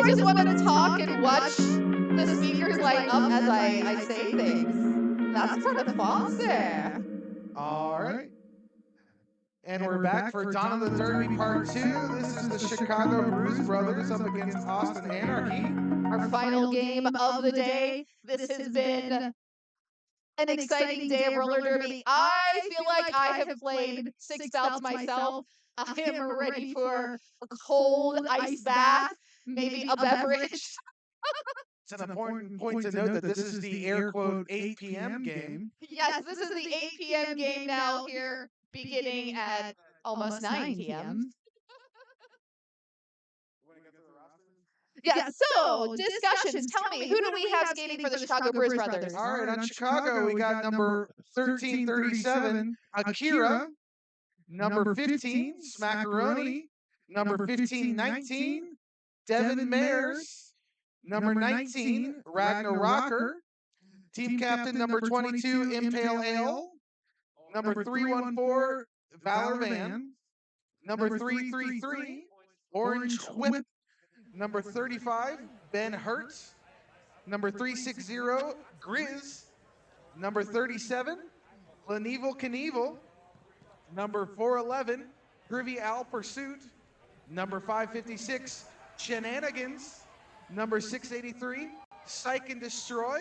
I just want to talk and watch the speakers light up as I say things. That's kind of fun. All right. And we're back for Dawn of the Derby Part 2. This is the Chicago Bruise Brothers up against Austin Anarchy. Our final game of the day. This has been an exciting day of roller derby. I feel like I have played 6 bouts myself. I am ready for a cold ice bath, maybe a beverage. It's an important point to note that this is the air quote 8 p.m. game. Yes, this is the 8 p.m. game now here, beginning at almost 9 p.m. Yeah, so discussions. Tell me, who do we have skating for the Chicago Bruise Brothers? All right, on Chicago, we got number 1337, Akira. Number 15, Smackaroni. Number 1519, Devin Mayers. Number 19, Ragnar Rocker. Team captain, number 22, Impale Ale. Number 314, Valor Van. Number 333, Orange Whip. Number 35, Ben Hertz. Number 360, Grizz. Number 37, Leneval Knievel. Number 411, Trivial Pursuit. Number 556, Shenanigans. Number 683, Psych and Destroy.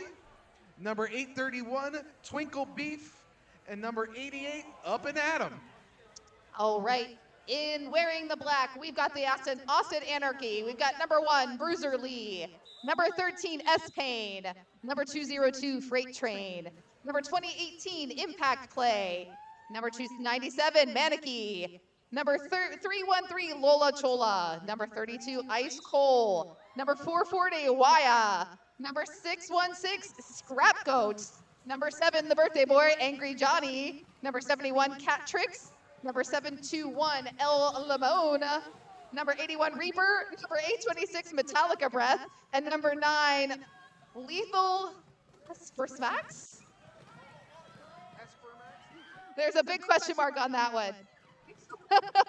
Number 831, Twinkle Beef. And number 88, Up and Atom. All right. In wearing the black, we've got the Austin Anarchy. We've got number 1, Bruiser Lee. Number 13, S-Pain. Number 202, Freight Train. Number 2018, Impact Clay. Number 297, Manaki. Number 313, Lola Chola. Number 32, Ice Cole. Number 440, Waya. Number 616, Scrap Goat. Number 7, the birthday boy, Angry Johnny. Number 71, Cat Tricks. Number 721, El Limona. Number 81, Reaper. Number 826, Metallica Breath. And number 9, Lethal Spermax. There's a big question mark on that one.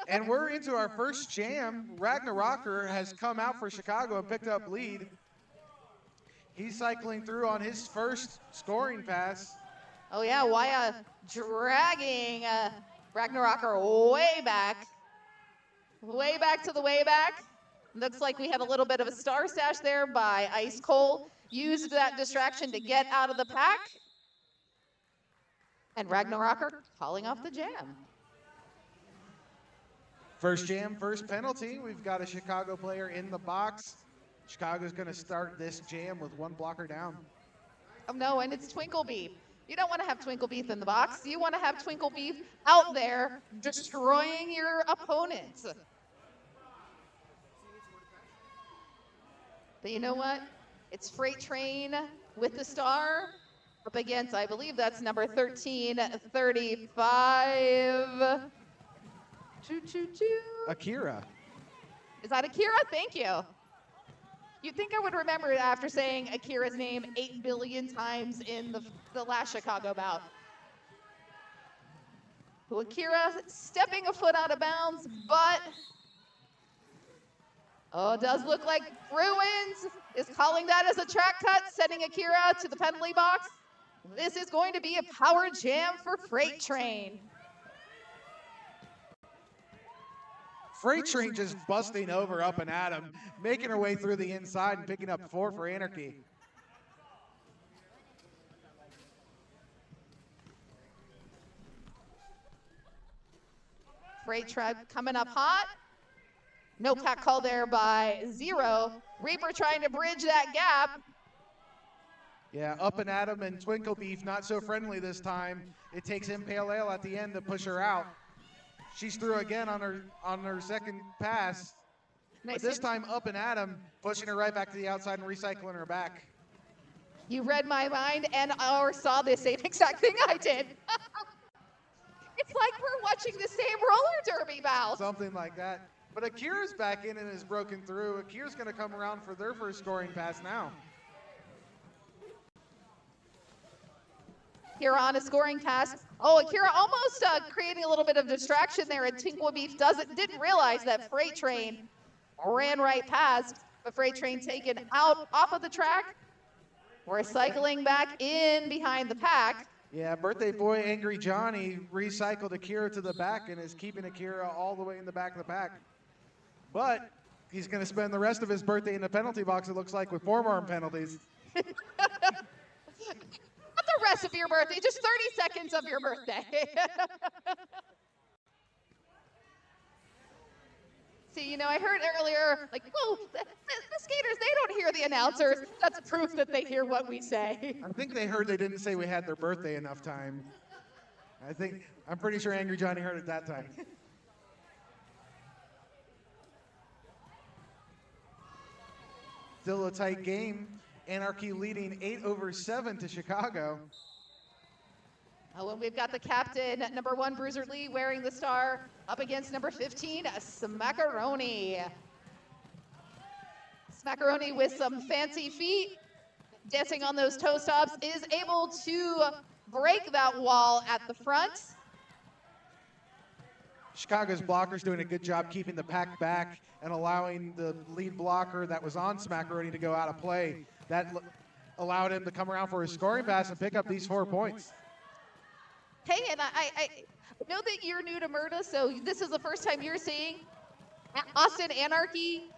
And we're into our first jam. Ragnar Rocker has come out for Chicago and picked up lead. He's cycling through on his first scoring pass. Oh yeah, Waya dragging Ragnar Rocker way back to the way back. Looks like we had a little bit of a star stash there by Ice Cole. Used that distraction to get out of the pack. And Ragnar Rocker calling off the jam. First jam, first penalty. We've got a Chicago player in the box. Chicago's going to start this jam with 1 blocker down. Oh no, and it's Twinkle Beef. You don't want to have Twinkle Beef in the box. You want to have Twinkle Beef out there destroying your opponents. But you know what? It's Freight Train with the star up against, I believe that's number 1335. Akira. Is that Akira? Thank you. You'd think I would remember it after saying Akira's name 8 billion times in the last Chicago bout. So Akira stepping a foot out of bounds, but it does look like Bruins is calling that as a track cut, sending Akira to the penalty box. This is going to be a power jam for Freight Train. Freight Train just busting over Up and Atom, making her way through the inside and picking up 4 for Anarchy. Freight Train coming up hot. No pack call there by 0. Reaper trying to bridge that gap. Yeah, Up and Atom and Twinkle Beef not so friendly this time. It takes Impale Ale at the end to push her out. She's through again on her second pass. Nice. But this time Up and Atom pushing her right back to the outside and recycling her back. You read my mind and or saw the same exact thing I did. It's like we're watching the same roller derby bout. Something like that. But Akira's back in and is broken through. Akira's going to come around for their first scoring pass now. Akira on a scoring pass. Oh, Akira almost creating a little bit of distraction there, and Twinkle Beef didn't realize that Freight Train ran right past. The freight train taken out off of the track. We're cycling back in behind the pack. Yeah, birthday boy Angry Johnny recycled Akira to the back and is keeping Akira all the way in the back of the pack. But he's going to spend the rest of his birthday in the penalty box, it looks like, with forearm penalties. Not the rest of your birthday, just 30 seconds of your birthday. See, you know, I heard earlier, like, whoa, the skaters, they don't hear the announcers. That's proof that they hear what we say. I think they heard they didn't say we had their birthday enough time. I'm pretty sure Angry Johnny heard it that time. Still a tight game. Anarchy leading 8-7 to Chicago. Oh, and we've got the captain, number 1, Bruiser Lee, wearing the star, up against number 15, Smackaroni. Smackaroni with some fancy feet, dancing on those toe stops, is able to break that wall at the front. Chicago's blockers doing a good job keeping the pack back and allowing the lead blocker that was on Smackaroni to go out of play. That allowed him to come around for his scoring pass and pick up these 4 points. Hey, and I know that you're new to Murda, so this is the first time you're seeing Austin Anarchy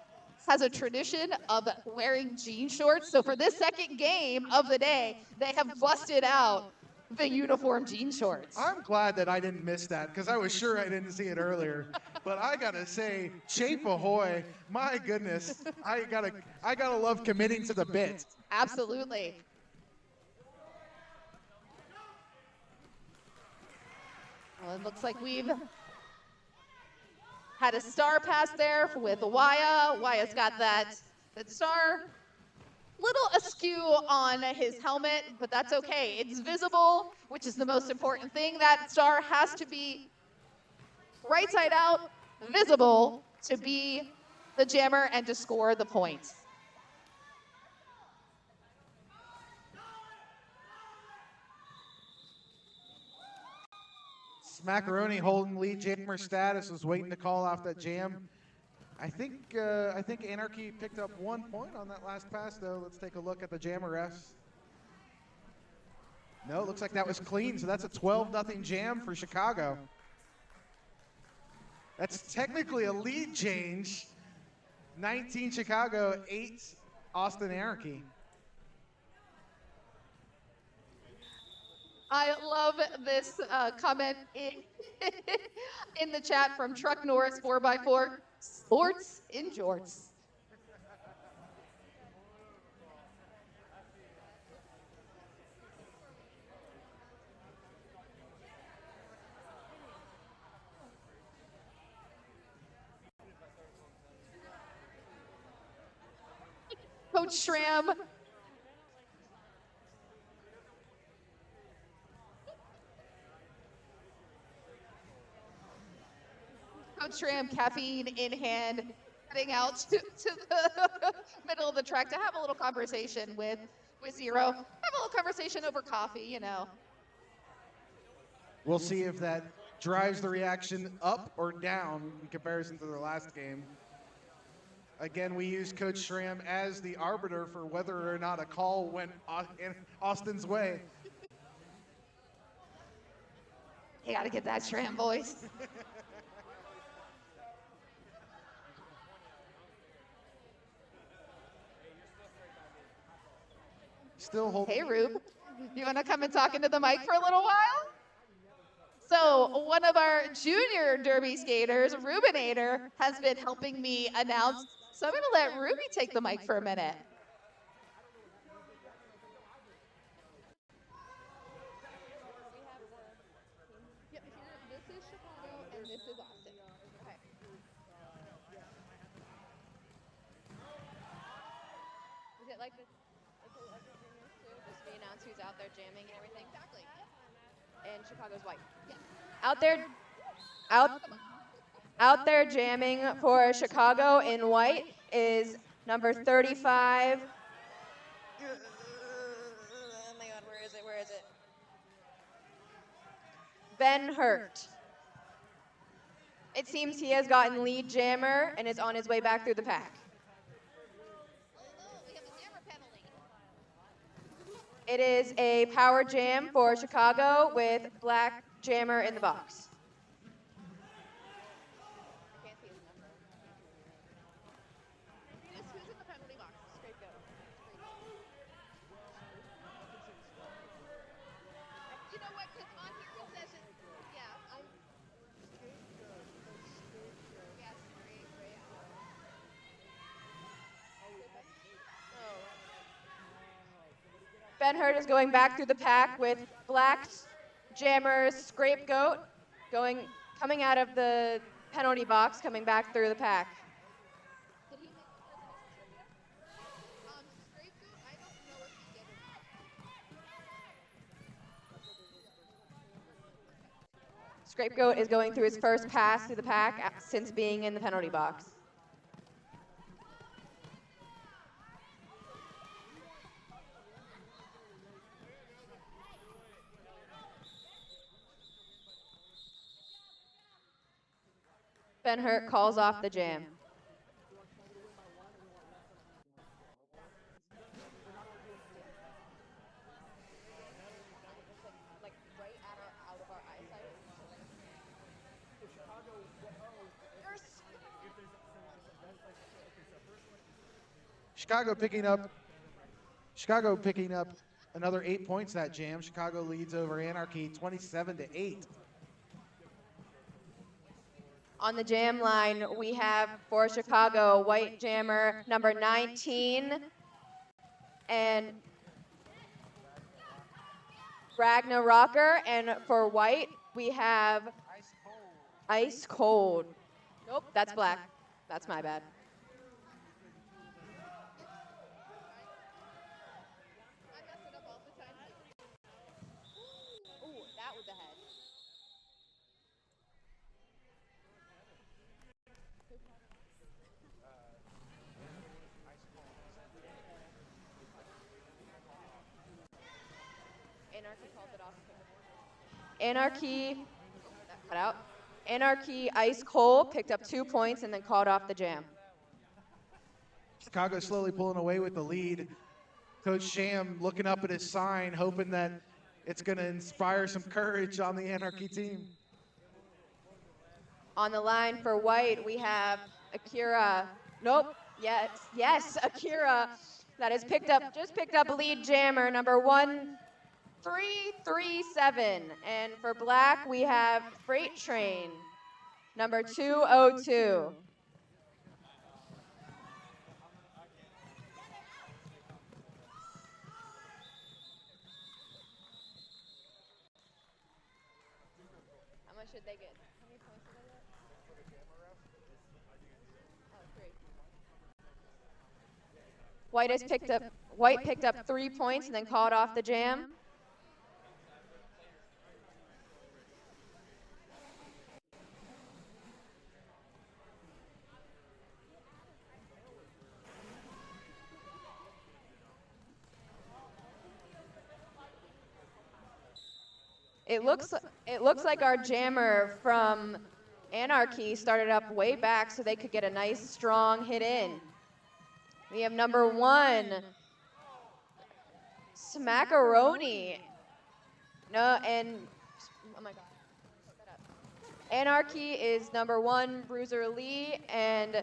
has a tradition of wearing jean shorts. So for this second game of the day, they have busted out the uniform jean shorts. I'm glad that I didn't miss that because I was sure I didn't see it earlier. But I gotta say, Chape ahoy! My goodness, I gotta love committing to the bit. Absolutely. Well, it looks like we've had a star pass there with Waya. Waya's got that star little askew on his helmet, but that's okay. It's visible, which is the most important thing. That star has to be right side out, visible, to be the jammer and to score the points. Smackaroni holding lead jammer status, was waiting to call off that jam. I think Anarchy picked up 1 point on that last pass, though. Let's take a look at the jammer refs. No, it looks like that was clean, so that's a 12-0 jam for Chicago. That's technically a lead change. 19 Chicago, 8 Austin Anarchy. I love this comment in the chat from Truck Norris 4x4. Sports in jorts. Coach Schramm. Coach Schramm, caffeine in hand, heading out to the middle of the track to have a little conversation with Zero. Have a little conversation over coffee, you know. We'll see if that drives the reaction up or down in comparison to the last game. Again, we use Coach Schramm as the arbiter for whether or not a call went Austin's way. You gotta get that Schramm voice. Still holding. Hey, Rube, you wanna come and talk into the mic for a little while? So one of our junior derby skaters, Rubinator, has been helping me announce. So I'm gonna let Ruby take the mic for a minute. Yep, this is Chicago and this is Austin. Okay. Is it like this? Just we announce who's out there jamming and everything. Exactly. And Chicago's white. Yeah. Out there jamming for Chicago in white is number 35. Oh my God, where is it? Where is it? Ben Hurt. It seems he has gotten lead jammer and is on his way back through the pack. It is a power jam for Chicago with Black Jammer in the box. Who's in the penalty box? Straight go. You know what? Because on here it says it. Yeah, I'm. Yes, great. Oh. Ben Hurt is going back through the pack with Black Jammer's Scapegoat coming out of the penalty box, coming back through the pack. Did he make the reservation? Straight boot? I don't know if he did or not. Scapegoat is going through his first pass through the pack since being in the penalty box. Ben Hurt calls off the jam. Chicago picking up another 8 points that jam. Chicago leads over Anarchy 27-8. On the jam line, we have for Chicago, white jammer number 19 and Ragnar Rocker. And for white, we have Ice Cold. Nope, that's black. That's my bad. I mess it up all the time. Ooh, that with the head. Anarchy called it off. Anarchy, cut out. Anarchy Ice Cold picked up 2 points and then called off the jam. Chicago slowly pulling away with the lead. Coach Sham looking up at his sign, hoping that it's going to inspire some courage on the Anarchy team. On the line for white, we have Akira. Nope. Yes, Akira. That has just picked up lead jammer number 1337. And for black, we have Freight Train number 202. How much should they get? How many points did they get? Oh, 3. White picked up 3 points and then called off the jam. It looks like our jammer from Anarchy started up way back so they could get a nice strong hit in. We have number 1, Smackaroni. No, and oh my God. Anarchy is number 1, Bruiser Lee, and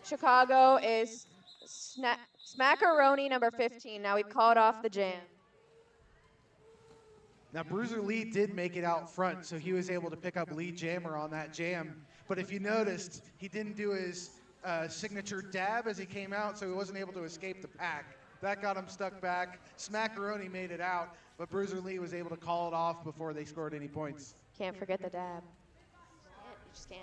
Chicago is Smackaroni number 15. Now we've called off the jam. Now, Bruiser Lee did make it out front, so he was able to pick up lead jammer on that jam. But if you noticed, he didn't do his signature dab as he came out, so he wasn't able to escape the pack. That got him stuck back. Smackaroni made it out, but Bruiser Lee was able to call it off before they scored any points. Can't forget the dab. You just can't.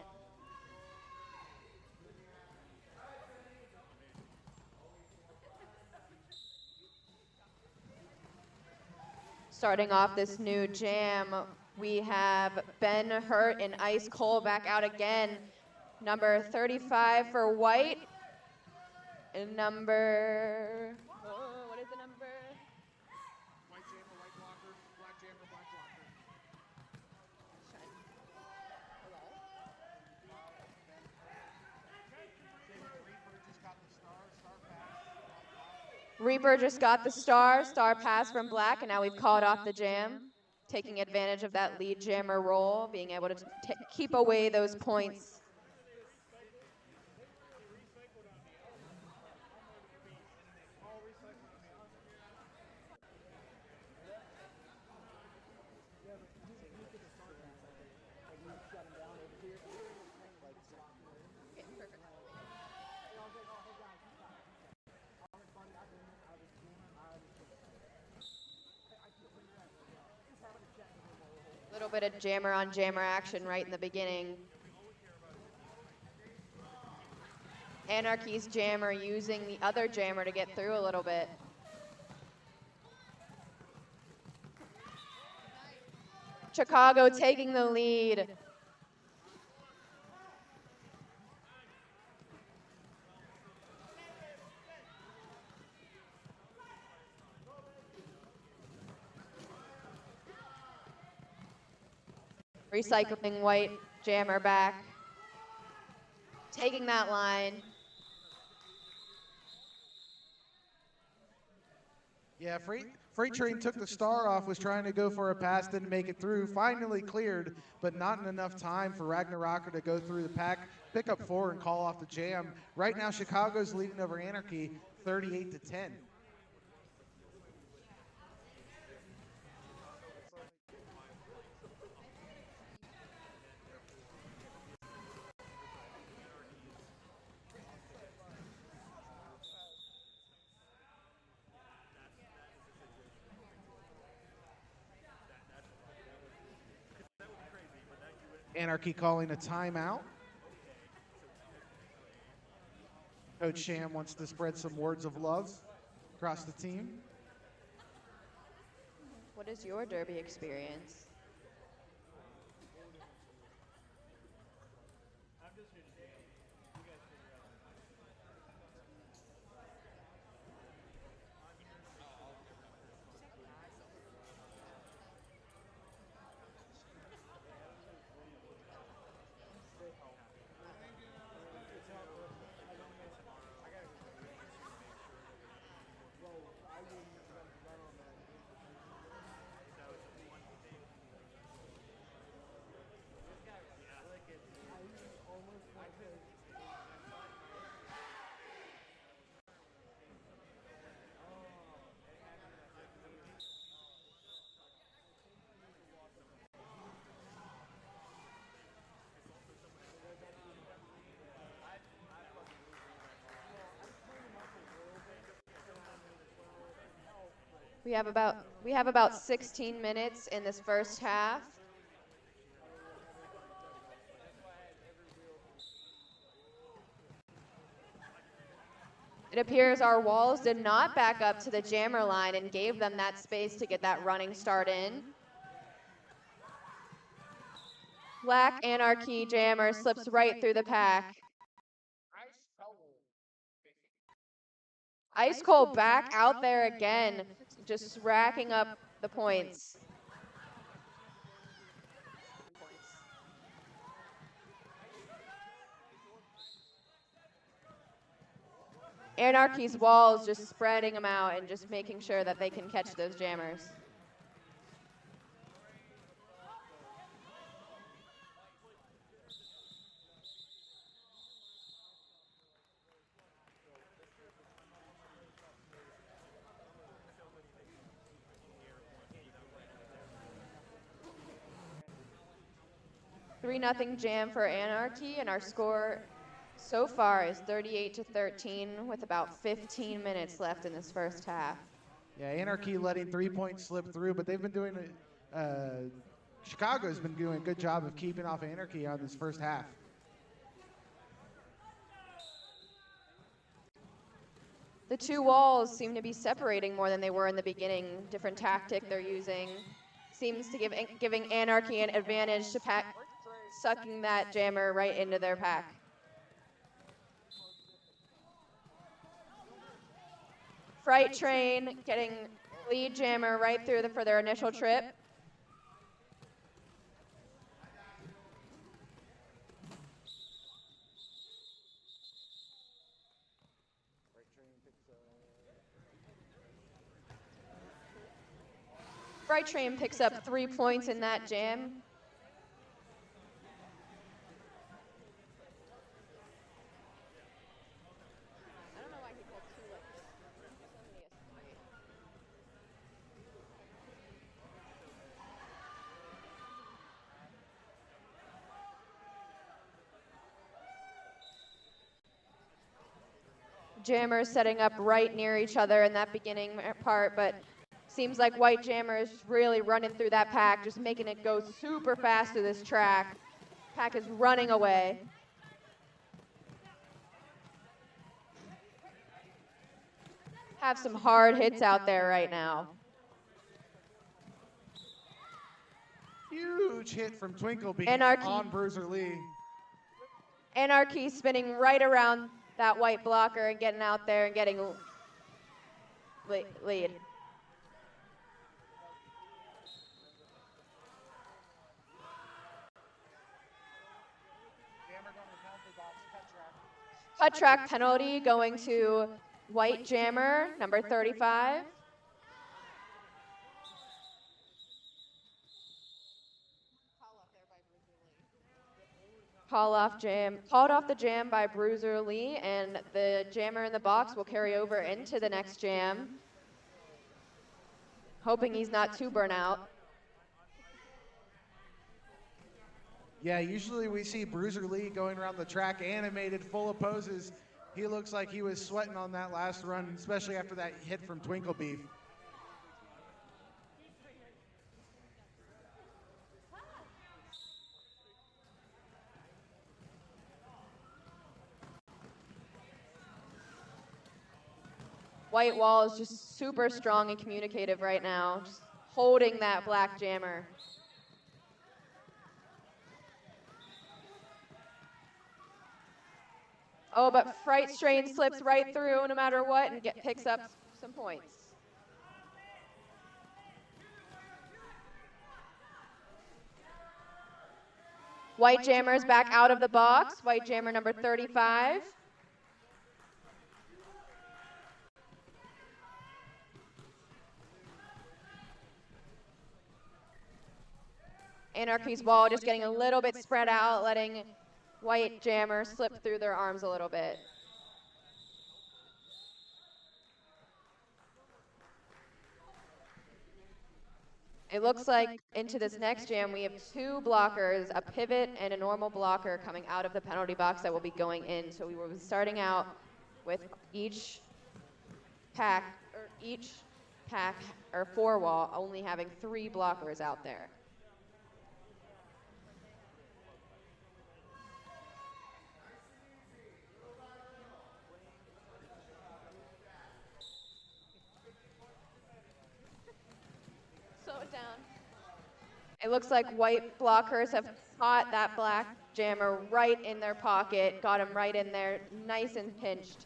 Starting off this new jam, we have Ben Hurt and Ice Cold back out again. Number 35 for white. And number, what is the number? White jammer, white blocker, black jammer, black blocker. Hello? David Greenberg just got the star pass. Reaper just got the star pass from Black, and now we've called off the jam, taking advantage of that lead jammer role, being able to keep away those points. A little bit of jammer on jammer action right in the beginning. Anarchy's jammer using the other jammer to get through a little bit. Chicago taking the lead. Recycling white jammer back. Taking that line. Yeah, Freight Train took the star off, was trying to go for a pass, didn't make it through. Finally cleared, but not in enough time for Ragnarok to go through the pack, pick up 4, and call off the jam. Right now, Chicago's leading over Anarchy 38-10. Anarchy calling a timeout. Coach Sham wants to spread some words of love across the team. What is your derby experience? We have about 16 minutes in this first half. It appears our walls did not back up to the jammer line and gave them that space to get that running start in. Black Anarchy jammer slips right through the pack. Ice Cold back out there again, just racking up the points. Anarchy's walls just spreading them out and just making sure that they can catch those jammers. Three nothing jam for Anarchy, and our score so far is 38-13 with about 15 minutes left in this first half. Yeah, Anarchy letting 3 points slip through, but they've been doing it. Chicago's been doing a good job of keeping off Anarchy on this first half. The two walls seem to be separating more than they were in the beginning. Different tactic they're using seems to giving Anarchy an advantage to sucking that jammer right into their pack. Freight Train getting lead jammer right through for their initial trip. Bright Train picks up 3 points in that jam. I don't know why he pulled 2 licks. Somebody has 3. Jammers setting up right near each other in that beginning part, but seems like White Jammer is really running through that pack, just making it go super fast to this track. Pack is running away. Have some hard hits out there right now. Huge hit from Twinklebeef Anarchy. on Bruiser Lee. Anarchy spinning right around that white blocker and getting out there and getting lead. Cut track penalty going to White Jammer, number 35. Called off the jam by Bruiser Lee, and the jammer in the box will carry over into the next jam. Hoping he's not too burnt out. Yeah, usually we see Bruiser Lee going around the track animated, full of poses. He looks like he was sweating on that last run, especially after that hit from Twinklebeef. White Wall is just super strong and communicative right now, just holding that black jammer. Oh, but Fright Strain slips right through no matter what and picks up some points. White Jammer is back out of the box. White Jammer number 35. Anarchy's wall just getting a little bit spread out, letting White Jammer slip through their arms a little bit. It looks like into this next jam we have 2 blockers, a pivot and a normal blocker coming out of the penalty box that will be going in. So we will be starting out with each pack or 4 wall only having 3 blockers out there. Slow it down. It looks like white blockers have caught that black jammer right in their pocket, got him right in there, nice and pinched.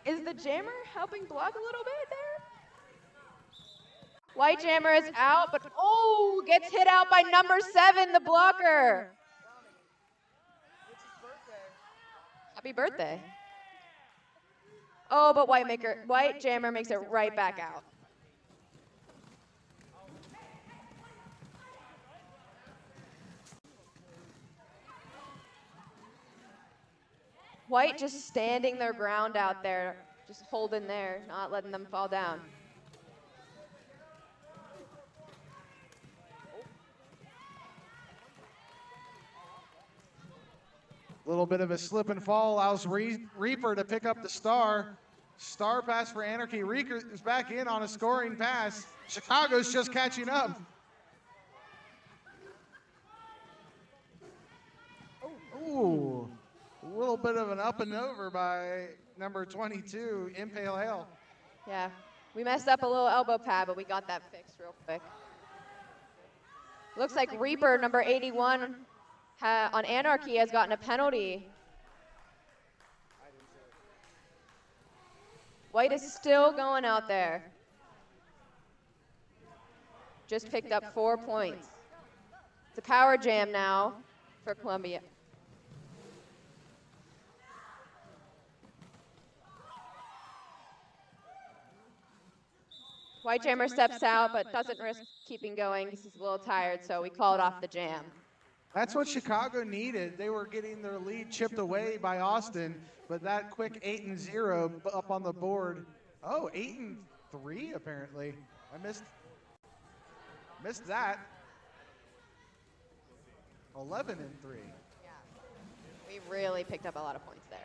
Is the jammer helping block a little bit there? White jammer is out, but oh, gets hit out by number 7, the blocker. Happy birthday. Oh, but White Jammer makes it right back out. White just standing their ground out there, just holding there, not letting them fall down. A little bit of a slip and fall allows Reaper to pick up the star. Star pass for Anarchy. Reaper is back in on a scoring pass. Chicago's just catching up. Ooh, a little bit of an up and over by number 22, Impale Hale. Yeah, we messed up a little elbow pad, but we got that fixed real quick. Looks like Reaper, number 81, on Anarchy has gotten a penalty. White is still going out there. Just picked up 4 points. It's a power jam now for Columbia. White jammer steps out, but doesn't risk keeping going because he's a little tired, so we call it off the jam. That's what Chicago needed. They were getting their lead chipped away by Austin, but that quick 8-0 up on the board. Oh, 8-3 apparently. I missed that. 11-3. Yeah. We really picked up a lot of points there.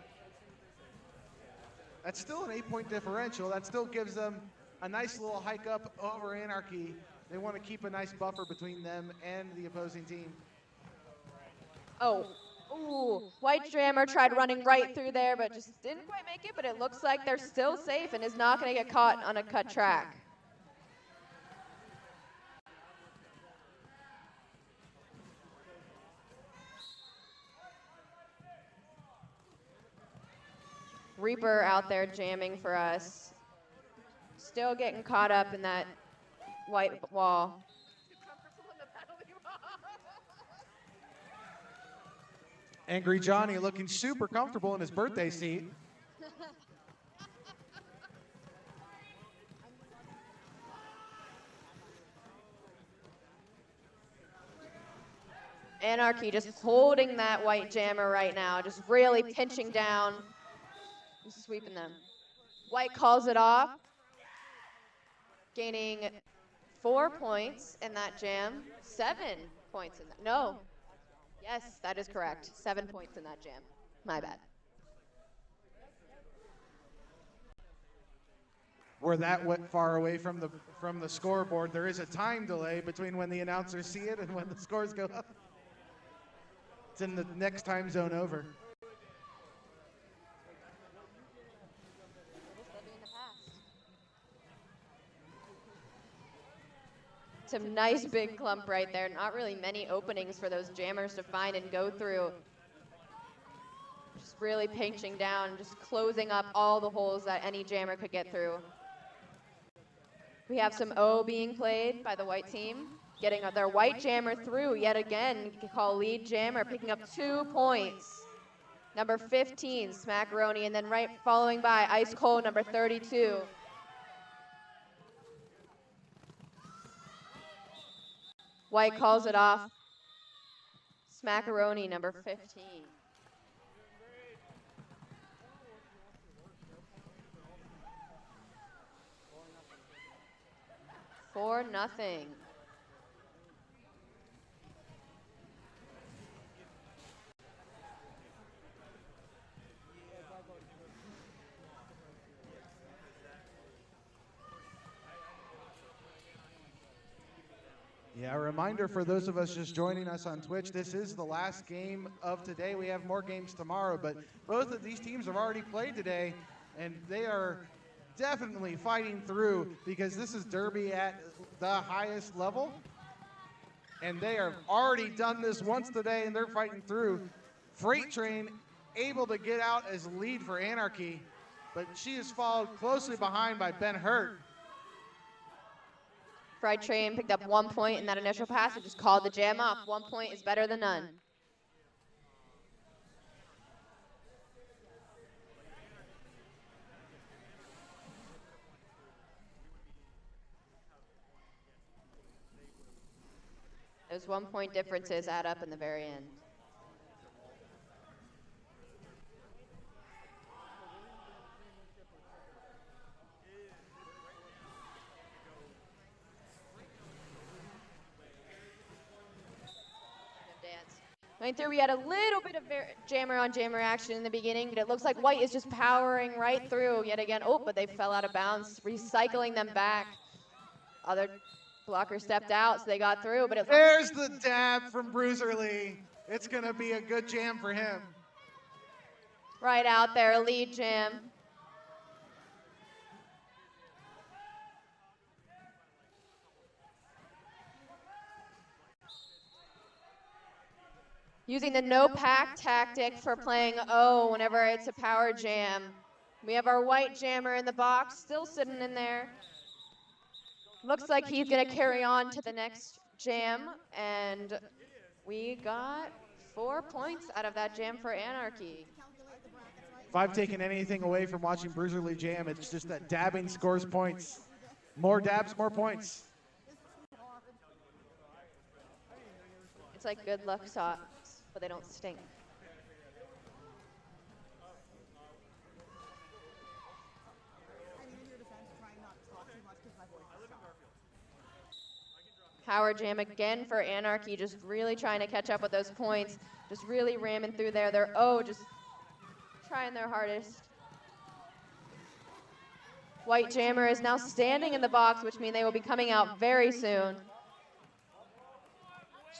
That's still an 8-point differential. That still gives them a nice little hike up over Anarchy. They want to keep a nice buffer between them and the opposing team. Oh, ooh, White jammer tried running right through there, but just didn't quite make it, but it looks like they're still safe and is not going to get caught on a cut track. Reaper out there jamming for us. Still getting caught up in that white wall. Angry Johnny looking super comfortable in his birthday seat. Anarchy just holding that white jammer right now, just really pinching down, just sweeping them. White calls it off, gaining 4 points in that jam, 7 points in that, no. Yes, that is correct, 7 points in that jam, my bad. We're that far away from the scoreboard. There is a time delay between when the announcers see it and when the scores go up. It's in the next time zone over. Some nice big clump right there. Not really many openings for those jammers to find and go through. Just really pinching down, just closing up all the holes that any jammer could get through. We have some O being played by the white team, getting their white jammer through yet again. You can call lead jammer, picking up 2 points. Number 15, Smackaroni, and then right following by Ice Cold, number 32. White calls it off. Smackaroni, number 15. For nothing. Yeah, a reminder for those of us just joining us on Twitch, this is the last game of today. We have more games tomorrow, but both of these teams have already played today, and they are definitely fighting through because this is Derby at the highest level, and they have already done this once today, and they're fighting through. Freight Train able to get out as lead for Anarchy, but she is followed closely behind by Ben Hurt. Freight Train picked up 1 point in that initial pass and just called the jam off. 1 point is better than none. Those 1 point differences add up in the very end. Going through, we had a little bit of jammer on jammer action in the beginning, but it looks like white is just powering right through yet again. Oh, but they fell out of bounds, recycling them back. Other blocker stepped out, so they got through, but There's the dab from Bruiser Lee. It's gonna be a good jam for him. Right out there, lead jam. Using the no pack tactic for playing O whenever it's a power jam. We have our white jammer in the box, still sitting in there. Looks like he's gonna carry on to the next jam, and we got 4 points out of that jam for Anarchy. If I've taken anything away from watching Bruiser Lee jam, it's just that dabbing scores points. More dabs, more points. It's like good luck socks, but they don't stink. Power jam again for Anarchy, just really trying to catch up with those points. Just really ramming through there. They're, just trying their hardest. White Jammer is now standing in the box, which means they will be coming out very soon.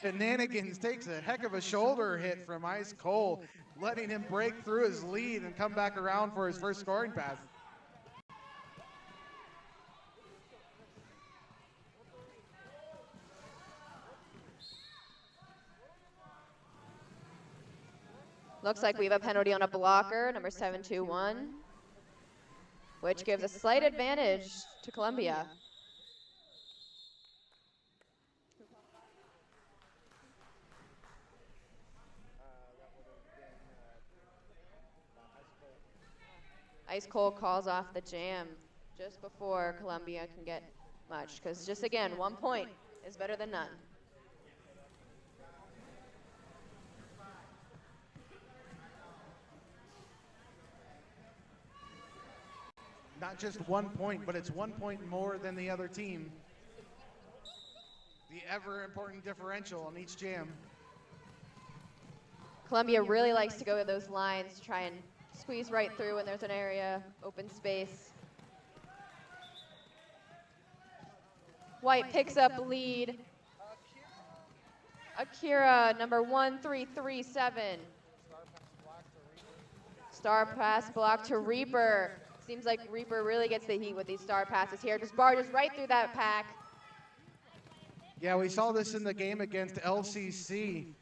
Shenanigans takes a heck of a shoulder hit from Ice Cole, letting him break through his lead and come back around for his first scoring pass. Looks like we have a penalty on a blocker, number 721, which gives a slight advantage to Columbia. Ice Cold calls off the jam just before Columbia can get much, because just again, 1 point is better than none. Not just 1 point, but it's 1 point more than the other team. The ever important differential on each jam. Columbia really likes to go to those lines to try and squeeze right through when there's an area, open space. White picks up lead. Akira, number 1337. Star pass block to Reaper. Seems like Reaper really gets the heat with these star passes here. Just barges right through that pack. Yeah, we saw this in the game against LCC.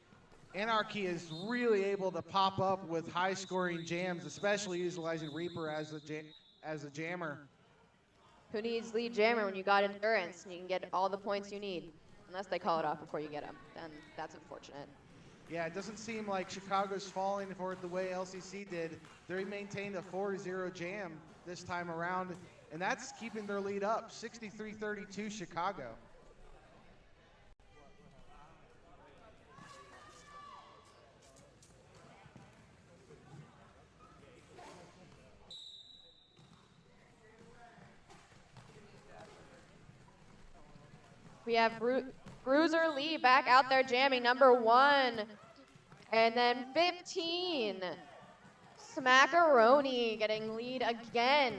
Anarchy is really able to pop up with high-scoring jams, especially utilizing Reaper as a jammer. Who needs lead jammer when you got endurance and you can get all the points you need? Unless they call it off before you get them, then that's unfortunate. Yeah, it doesn't seem like Chicago's falling for it the way LCC did. They maintained a 4-0 jam this time around, and that's keeping their lead up, 63-32 Chicago. We have Bruiser Lee back out there jamming, number 1. And then 15, Smackaroni getting lead again.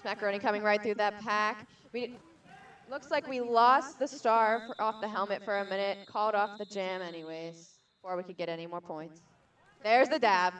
Smackaroni coming right through that pack. Looks like we lost the star off the helmet for a minute, called off the jam anyways, before we could get any more points. There's the dab.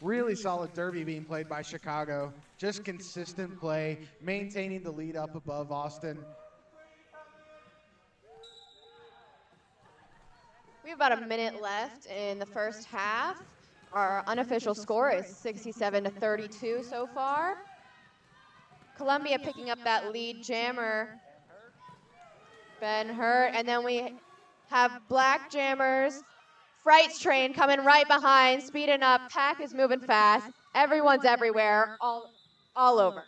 Really solid derby being played by Chicago. Just consistent play, maintaining the lead up above Austin. We have about a minute left in the first half. Our unofficial score is 67-32 so far. Columbia picking up that lead jammer, Ben Hurt, and then we have Black Jammers, Fright Train coming right behind, speeding up. Pack is moving fast. Everyone's everywhere, all over.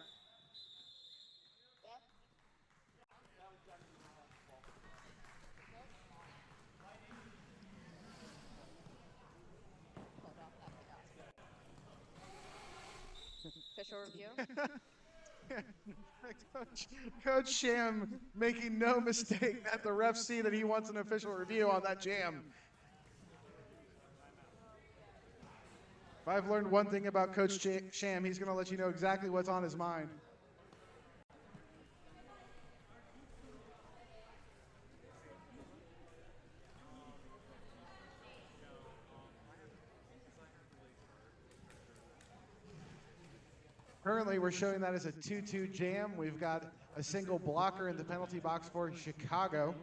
Official review. Coach Sham making no mistake that the refs see that he wants an official review on that jam. If I've learned one thing about Coach Sham, he's going to let you know exactly what's on his mind. Currently, we're showing that as a 2-2 jam. We've got a single blocker in the penalty box for Chicago.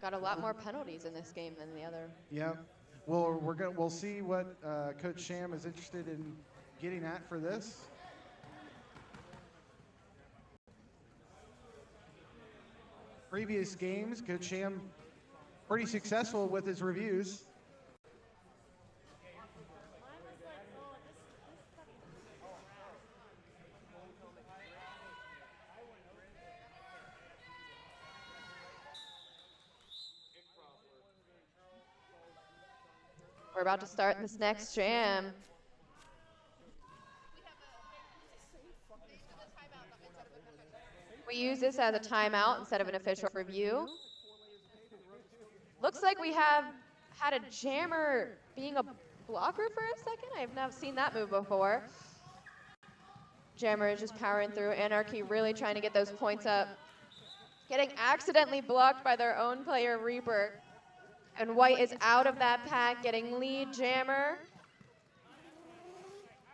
Got a lot more penalties in this game than the other. Yeah. Well, we'll see what Coach Sham is interested in getting at for this. Previous games, Coach Sham pretty successful with his reviews. We're about to start this next jam. We use this as a timeout instead of an official review. Looks like we have had a jammer being a blocker for a second. I have not seen that move before. Jammer is just powering through. Anarchy really trying to get those points up. Getting accidentally blocked by their own player, Reaper. And White is out of that pack, getting lead jammer.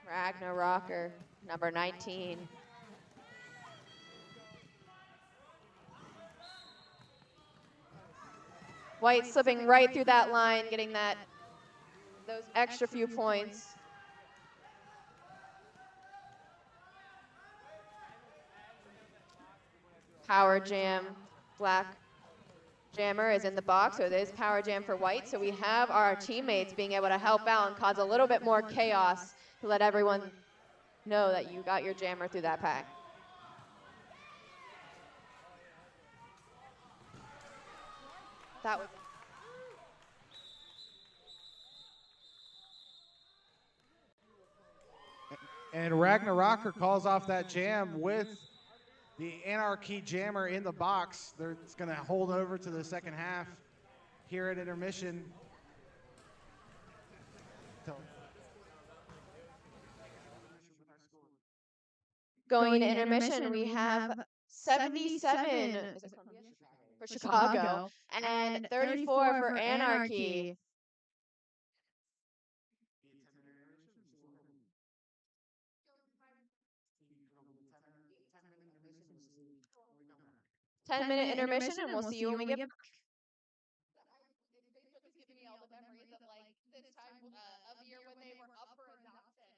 Ragnarocker, number 19. White slipping right through that line, getting those extra few points. Power jam, black jammer is in the box, so it is power jam for White. So we have our teammates being able to help out and cause a little bit more chaos to let everyone know that you got your jammer through that pack. That was And Ragnarocker calls off that jam with the Anarchy jammer in the box. It's going to hold over to the second half here at intermission. going to intermission. We have 77 for Chicago and 34 for Anarchy. Ten-minute intermission, and we'll see you when we get back. Giving me all the memories of like this time of year when they were up for adoption.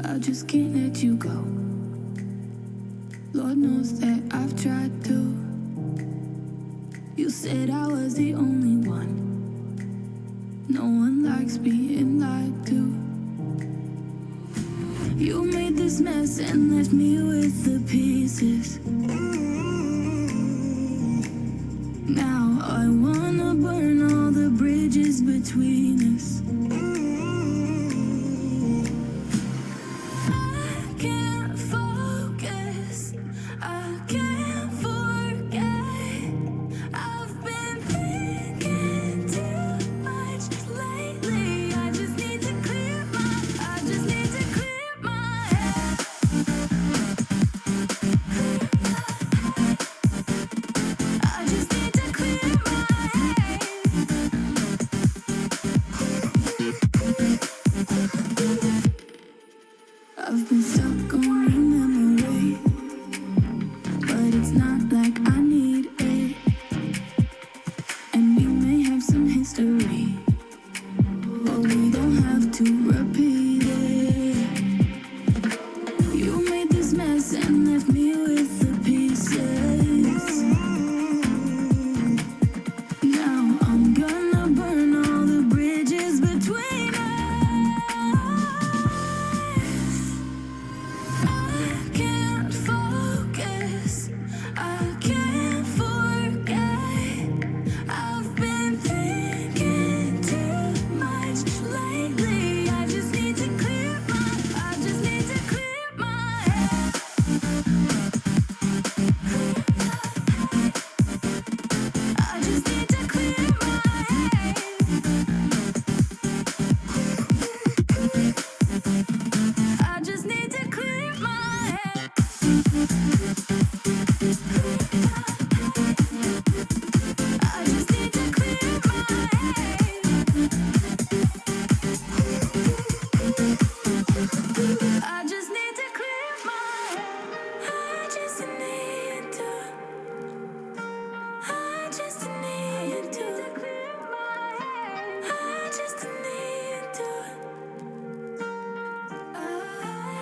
I just can't let you go. Lord knows that I've tried to. You said I was the only one. No one likes being lied to. You made this mess and left me with the pieces. Now I wanna burn all the bridges between us. I can't focus, I can't forget. I've been thinking too much lately. I just need to clear my head. I just need to clear my head. I've been stuck on your memory, but it's not like I need it. And we may have some history, but we don't have to repeat it. You made this mess and left me with the pieces. Now I'm gonna burn all the bridges between us. I can't focus, I can't forget. I've been thinking too much lately. I just need to clear my head. I just need to clear my head. I just need to clear my head. I just need to clear my head. I just need to clear my head. I just need to. I just need to clear my head. I just need to.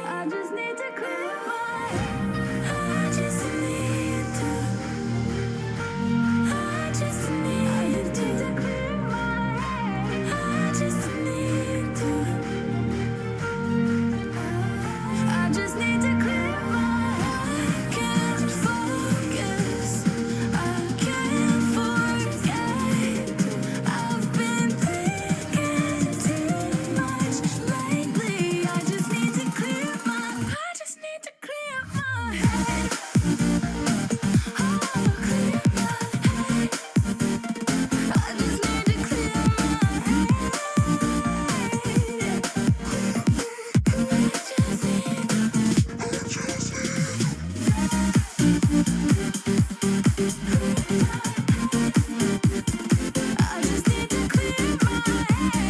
I just need to clear my head. I just need to. I just need to clear my head. I just need to. I just need to clear my head. I can't focus, I can't forget. I've been thinking too much lately. I just need to clear my head. Oh, clear my head. I just need to clear my head. I just need to clear my head.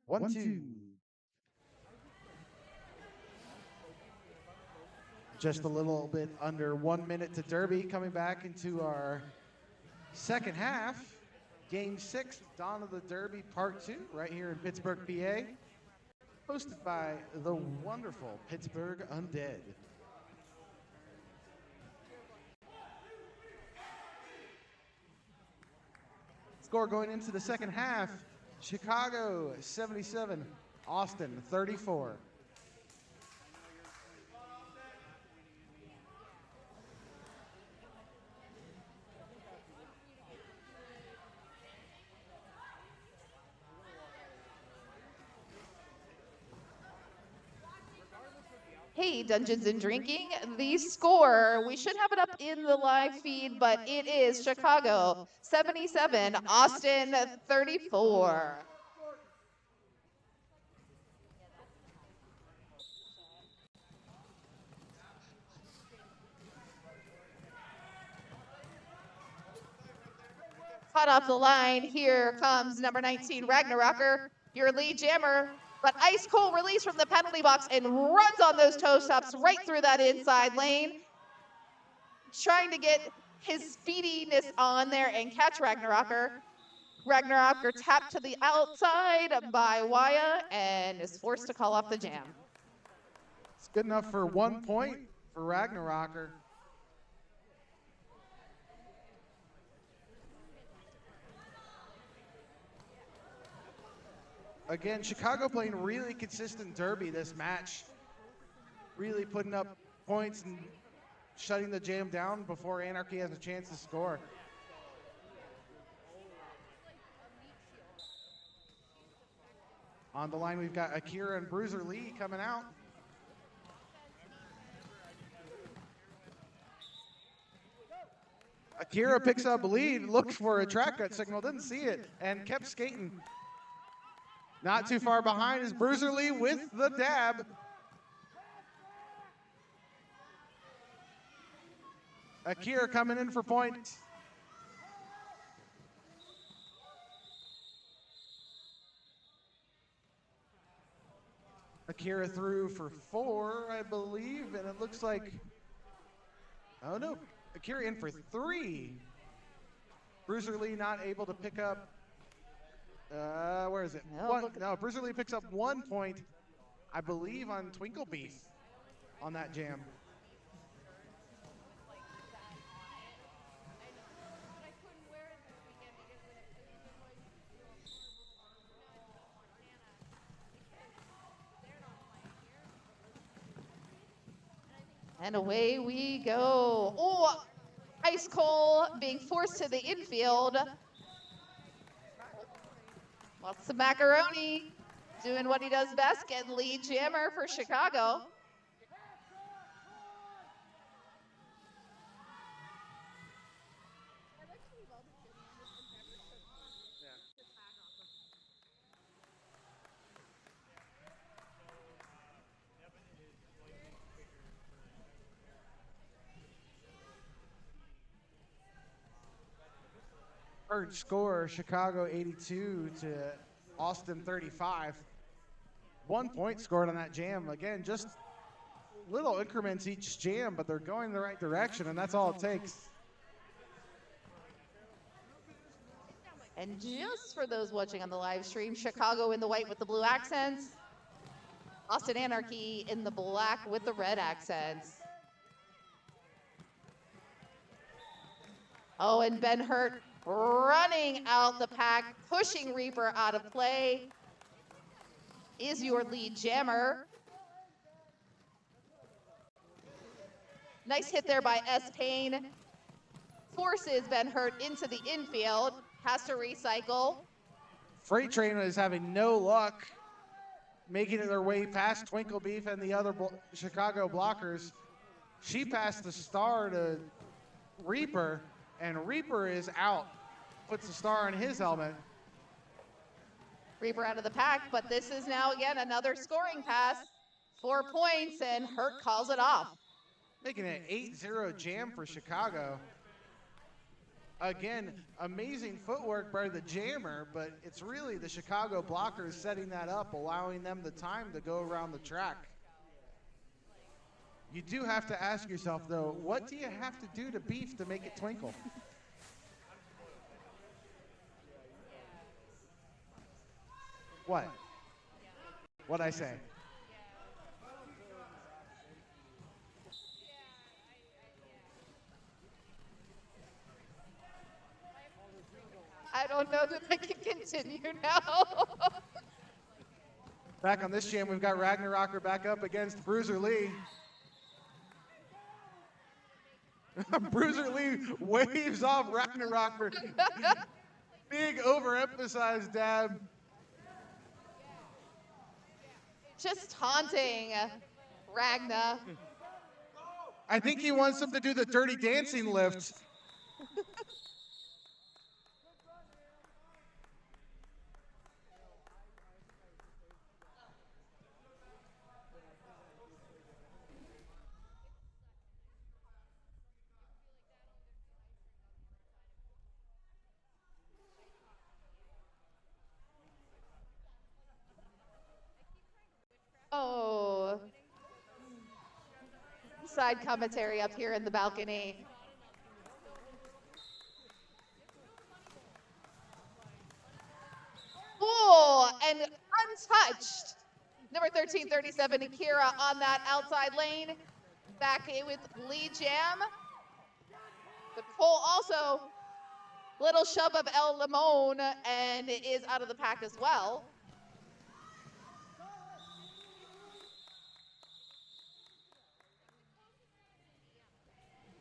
One, two. Just a little bit under 1 minute to Derby, coming back into our second half. Game 6, Dawn of the Derby Part 2, right here in Pittsburgh, PA. Hosted by the wonderful Pittsburgh Undead. Score going into the second half, Chicago 77, Austin 34. Hey, Dungeons and Drinking, the score, we should have it up in the live feed, but it is Chicago 77, Austin 34. Hot off the line, here comes number 19, Ragnarocker, your lead jammer. But ice cold release from the penalty box and runs on those toe stops right through that inside lane. Trying to get his speediness on there and catch Ragnarocker. Ragnarocker tapped to the outside by Waya and is forced to call off the jam. It's good enough for 1 point for Ragnarocker. Again, Chicago playing really consistent derby this match. Really putting up points and shutting the jam down before Anarchy has a chance to score. On the line, we've got Akira and Bruiser Lee coming out. Akira picks up lead, looked for a track cut signal, didn't see it, and kept skating. Not too far behind is Bruiser Lee with the dab. Akira coming in for points. Akira threw for 4, I believe, and it looks like, oh no, Akira in for 3. Bruiser Lee not able to pick up, where is it? No, Bruiser Lee picks up 1 point, I believe, on Twinkle Beef on that jam. And away we go. Oh, Ice Cole being forced to the infield. Lots of macaroni, doing what he does best, getting lead jammer for Chicago. Third score, Chicago 82 to Austin 35. 1 point scored on that jam. Again, just little increments each jam, but they're going the right direction, and that's all it takes. And just for those watching on the live stream, Chicago in the white with the blue accents. Austin Anarchy in the black with the red accents. Oh, and Ben Hurt running out the pack, pushing Reaper out of play, is your lead jammer. Nice hit there by S. Payne. Forces Ben Hurt into the infield, has to recycle. Freight Train is having no luck making their way past Twinkle Beef and the other Chicago blockers. She passed the star to Reaper, and Reaper is out. Puts the star on his helmet. Reaper out of the pack, but this is now again another scoring pass. 4 points, and Hurt calls it off. Making it 8-0 jam for Chicago. Again, amazing footwork by the jammer, but it's really the Chicago blockers setting that up, allowing them the time to go around the track. You do have to ask yourself, though, what do you have to do to beef to make it twinkle? What? What'd I say? I don't know that I can continue now. Back on this jam, we've got Ragnarocker back up against Bruiser Lee. Bruiser Lee waves off Ragnarocker. Big overemphasized dab. Just taunting Ragna. I think he wants him to do the dirty dancing lift. Oh. Side commentary up here in the balcony. Cool and untouched. Number 1337, Akira on that outside lane. Back in with Lee Jam. But Cole also, little shove of El Limon and is out of the pack as well.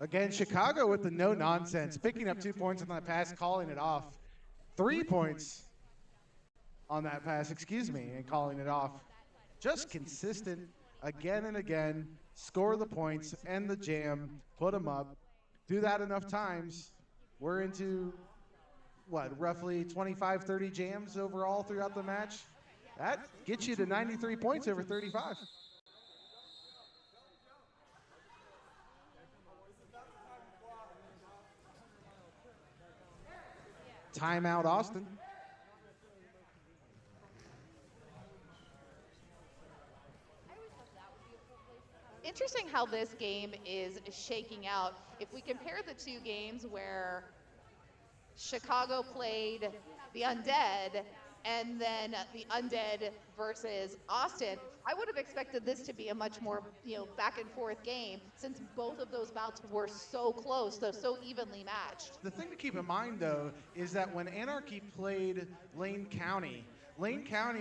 Again, Chicago with the no nonsense, picking up 2 points on that pass, calling it off. 3 points on that pass, and calling it off. Just consistent again and again, score the points, end the jam, put them up. Do that enough times, we're into, what, roughly 25, 30 jams overall throughout the match? That gets you to 93 points over 35. Timeout, Austin. Interesting how this game is shaking out. If we compare the two games where Chicago played the Undead and then the Undead versus Austin, I would have expected this to be a much more, back and forth game since both of those bouts were so close, so evenly matched. The thing to keep in mind, though, is that when Anarchy played Lane County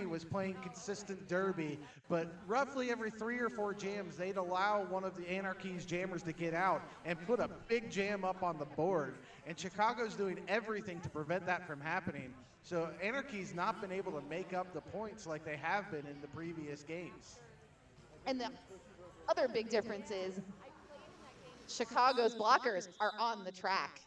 was playing consistent derby, but roughly every 3 or 4 jams, they'd allow one of the Anarchy's jammers to get out and put a big jam up on the board. And Chicago's doing everything to prevent that from happening. So Anarchy's not been able to make up the points like they have been in the previous games. And the other big difference is Chicago's blockers are on the track.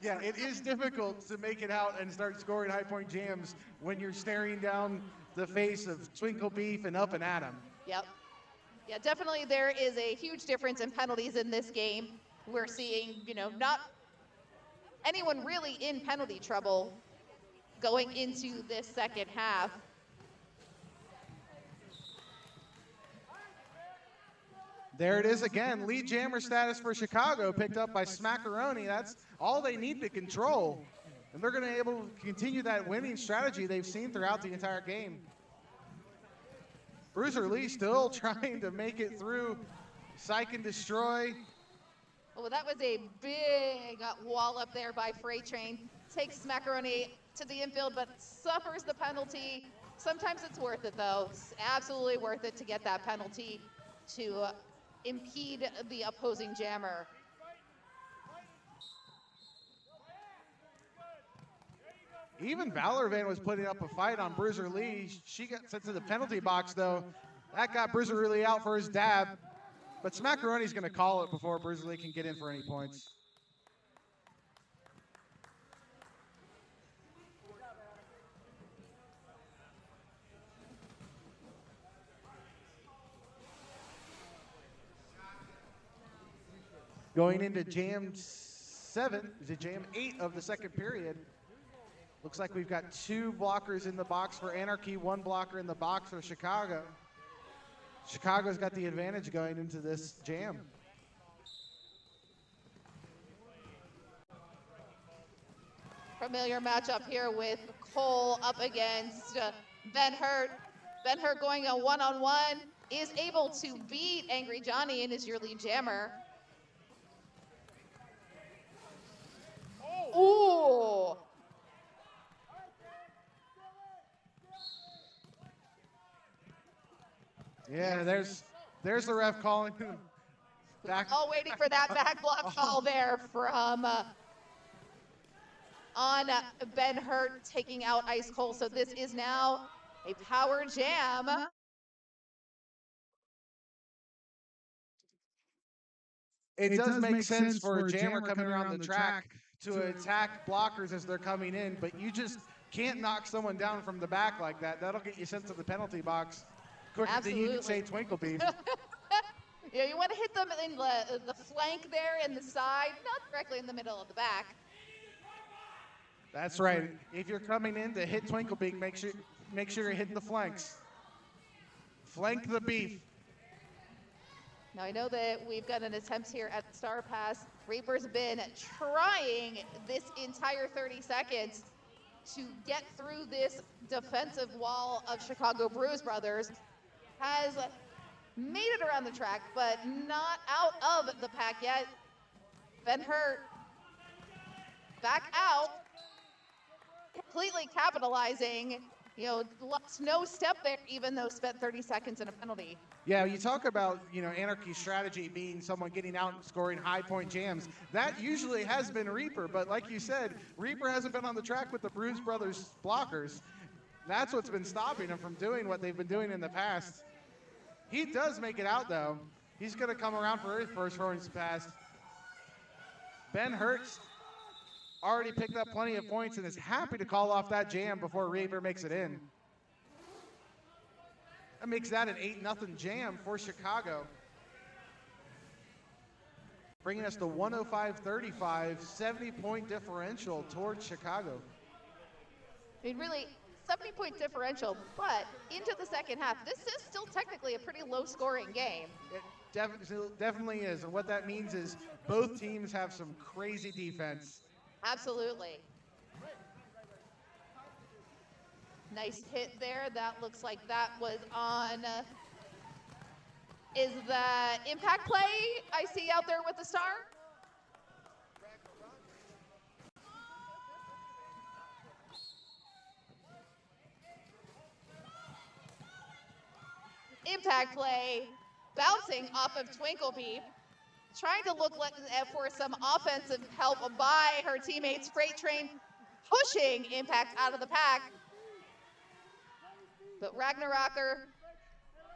Yeah, it is difficult to make it out and start scoring high point jams when you're staring down the face of Twinkle Beef and Up and Adam. Yep. Yeah, definitely there is a huge difference in penalties in this game. We're seeing, not anyone really in penalty trouble going into this second half. There it is again. Lead jammer status for Chicago picked up by Smackaroni. That's all they need to control. And they're going to be able to continue that winning strategy they've seen throughout the entire game. Bruiser Lee still trying to make it through Psych and Destroy. Oh, that was a big wall up there by Freight Train. Takes Smackaroni to the infield, but suffers the penalty. Sometimes it's worth it, though. It's absolutely worth it to get that penalty to impede the opposing jammer. Even Valorvan was putting up a fight on Bruiser Lee. She got sent to the penalty box, though. That got Bruiser Lee out for his dab. But Smackaroni's going to call it before Bruiser Lee can get in for any points. Going into jam 8 of the second period. Looks like we've got 2 blockers in the box for Anarchy, 1 blocker in the box for Chicago. Chicago's got the advantage going into this jam. Familiar matchup here with Cole up against Ben Hurt. Ben Hurt going a one-on-one is able to beat Angry Johnny in his your lead jammer. Ooh. Yeah, there's the ref calling back. All waiting for that back block call there from on Ben Hurt taking out Ice Cold. So this is now a power jam. It does make sense for a jammer coming around the track to attack blockers as they're coming in, but you just can't knock someone down from the back like that. That'll get you sent to the penalty box quicker than you can say Twinkle Beef. Yeah, you want to hit them in the flank there and the side, not directly in the middle of the back. That's right. If you're coming in to hit Twinkle Beak, make sure you're hitting the flanks. Flank the beef. Now I know that we've got an attempt here at the Star Pass. Reaper's been trying this entire 30 seconds to get through this defensive wall of Chicago Bruise Brothers. Has made it around the track, but not out of the pack yet. Ben Hurt back out, completely capitalizing. You know, lost no step there, even though spent 30 seconds in a penalty. Yeah, you talk about, Anarchy strategy being someone getting out and scoring high point jams. That usually has been Reaper, but like you said, Reaper hasn't been on the track with the Bruise Brothers blockers. That's what's been stopping him from doing what they've been doing in the past. He does make it out, though. He's going to come around for his first runs pass. Ben Hurt's already picked up plenty of points and is happy to call off that jam before Reaper makes it in. That makes that an 8-0 jam for Chicago. Bringing us to 105-35, 70-point differential towards Chicago. I mean, really, 70-point differential, but into the second half, this is still technically a pretty low-scoring game. It definitely is, and what that means is both teams have some crazy defense. Absolutely. Nice hit there. That looks like that was on. Is that impact play I see out there with the star? Impact play, bouncing off of Twinkle Beef, trying to look for some offensive help by her teammates. Freight Train pushing Impact out of the pack. But Ragnarocker,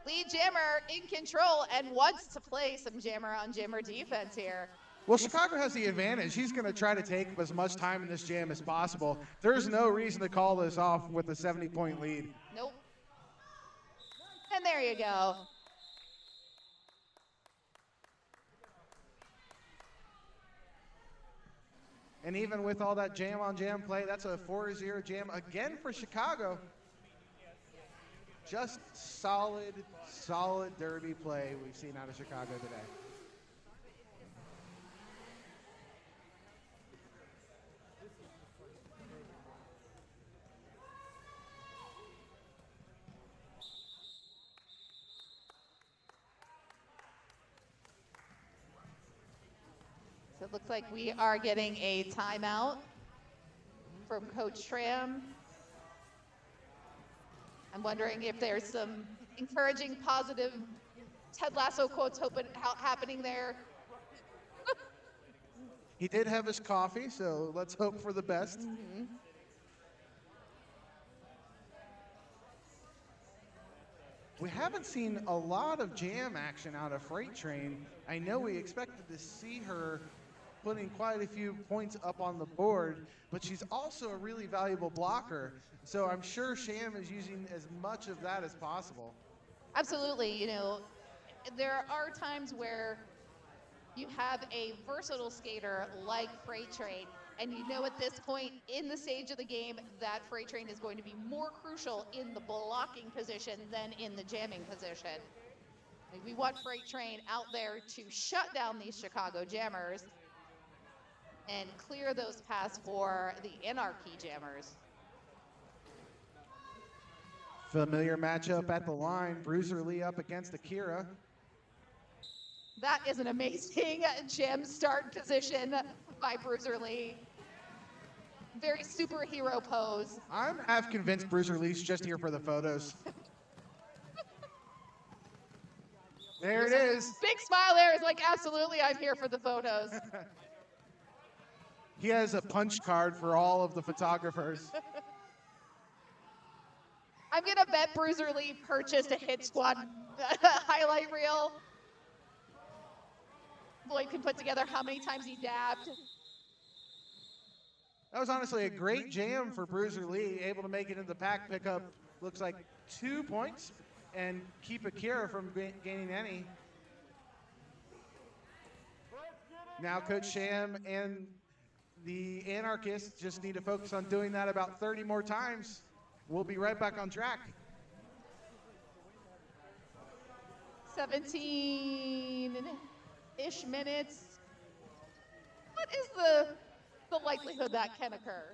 lead jammer in control and wants to play some jammer on jammer defense here. Well, Chicago has the advantage. He's going to try to take as much time in this jam as possible. There's no reason to call this off with a 70-point lead. Nope. And there you go. And even with all that jam-on-jam play, that's a 4-0 jam again for Chicago. Just solid derby play we've seen out of Chicago today. So it looks like we are getting a timeout from Coach Tram. I'm wondering if there's some encouraging, positive Ted Lasso quotes happening there. He did have his coffee, so let's hope for the best. Mm-hmm. We haven't seen a lot of jam action out of Freight Train. I know we expected to see her putting quite a few points up on the board, but she's also a really valuable blocker. So I'm sure Sham is using as much of that as possible. Absolutely. You know, there are times where you have a versatile skater like Freight Train, and you know at this point in the stage of the game that Freight Train is going to be more crucial in the blocking position than in the jamming position. We want Freight Train out there to shut down these Chicago Jammers and clear those paths for the Anarchy Jammers. Familiar matchup at the line. Bruiser Lee up against Akira. That is an amazing jam start position by Bruiser Lee. Very superhero pose. I'm half convinced Bruiser Lee's just here for the photos. There it is. Big smile there is like, absolutely, I'm here for the photos. He has a punch card for all of the photographers. I'm gonna bet Bruiser Lee purchased a Hit Squad highlight reel. Lloyd can put together how many times he dabbed. That was honestly a great jam for Bruiser Lee, able to make it into the pack, pick up, looks like 2 points, and keep Akira from gaining any. Now Coach Sham and the Anarchists just need to focus on doing that about 30 more times. We'll be right back on track. 17-ish minutes. What is the likelihood that can occur?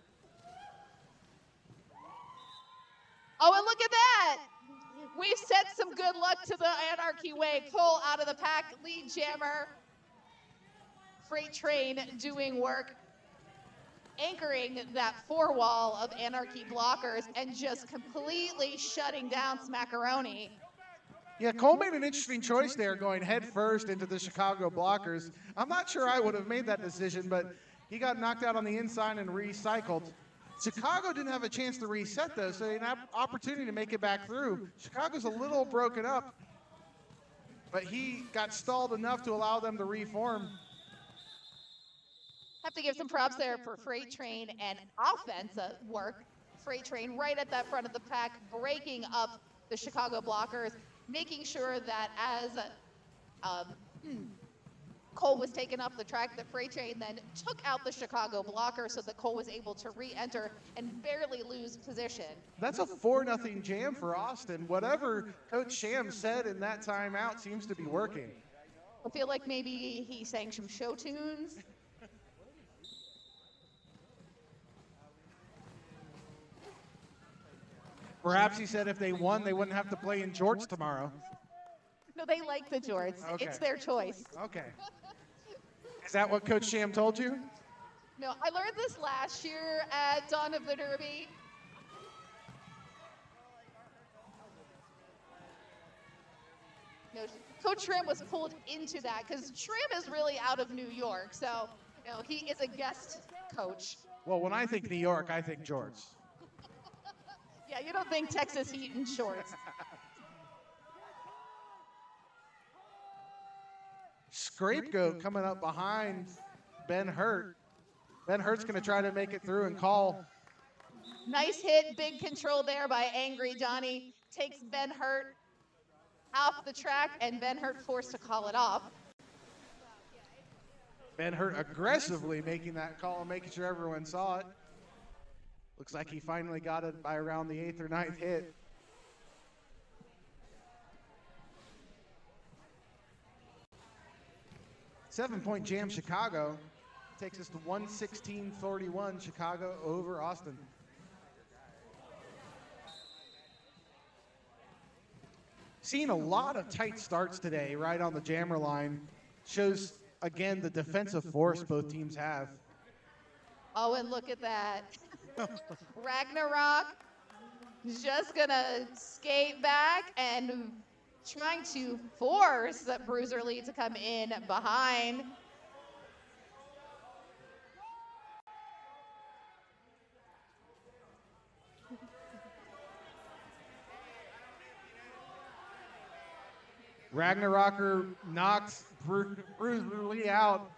Oh, and look at that! We've sent some good luck to the Anarchy way. Cole out of the pack, lead jammer. Freight Train doing work, anchoring that four wall of Anarchy blockers and just completely shutting down Smackaroni. Yeah, Cole made an interesting choice there, going head first into the Chicago blockers. I'm not sure I would have made that decision, but he got knocked out on the inside and recycled. Chicago didn't have a chance to reset, though, so they had an opportunity to make it back through. Chicago's a little broken up, but he got stalled enough to allow them to reform. Have to give some props there for Freight Train and offensive work. Freight Train right at that front of the pack, breaking up the Chicago blockers, making sure that as Cole was taken off the track, that Freight Train then took out the Chicago blocker so that Cole was able to re-enter and barely lose position. That's a 4-0 jam for Austin. Whatever Coach Sham said in that timeout seems to be working. I feel like maybe he sang some show tunes. Perhaps he said if they won, they wouldn't have to play in jorts tomorrow. No, they like the jorts. Okay. It's their choice. Okay. Is that what Coach Sham told you? No, I learned this last year at Dawn of the Derby. No, Coach Trim was pulled into that because Trim is really out of New York, so he is a guest coach. Well, when I think New York, I think jorts. Yeah, you don't think Texas Heat in shorts. Scapegoat coming up behind Ben Hurt. Ben Hurt's going to try to make it through and call. Nice hit, big control there by Angry Johnny. Takes Ben Hurt off the track, and Ben Hurt forced to call it off. Ben Hurt aggressively making that call and making sure everyone saw it. Looks like he finally got it by around the 8th or 9th hit. Seven-point jam Chicago takes us to 116-41 Chicago over Austin. Seeing a lot of tight starts today right on the jammer line shows, again, the defensive force both teams have. Oh, and look at that. Ragnarok just gonna skate back and trying to force that Bruiser Lee to come in behind. Ragnarocker knocks Bruiser Lee out.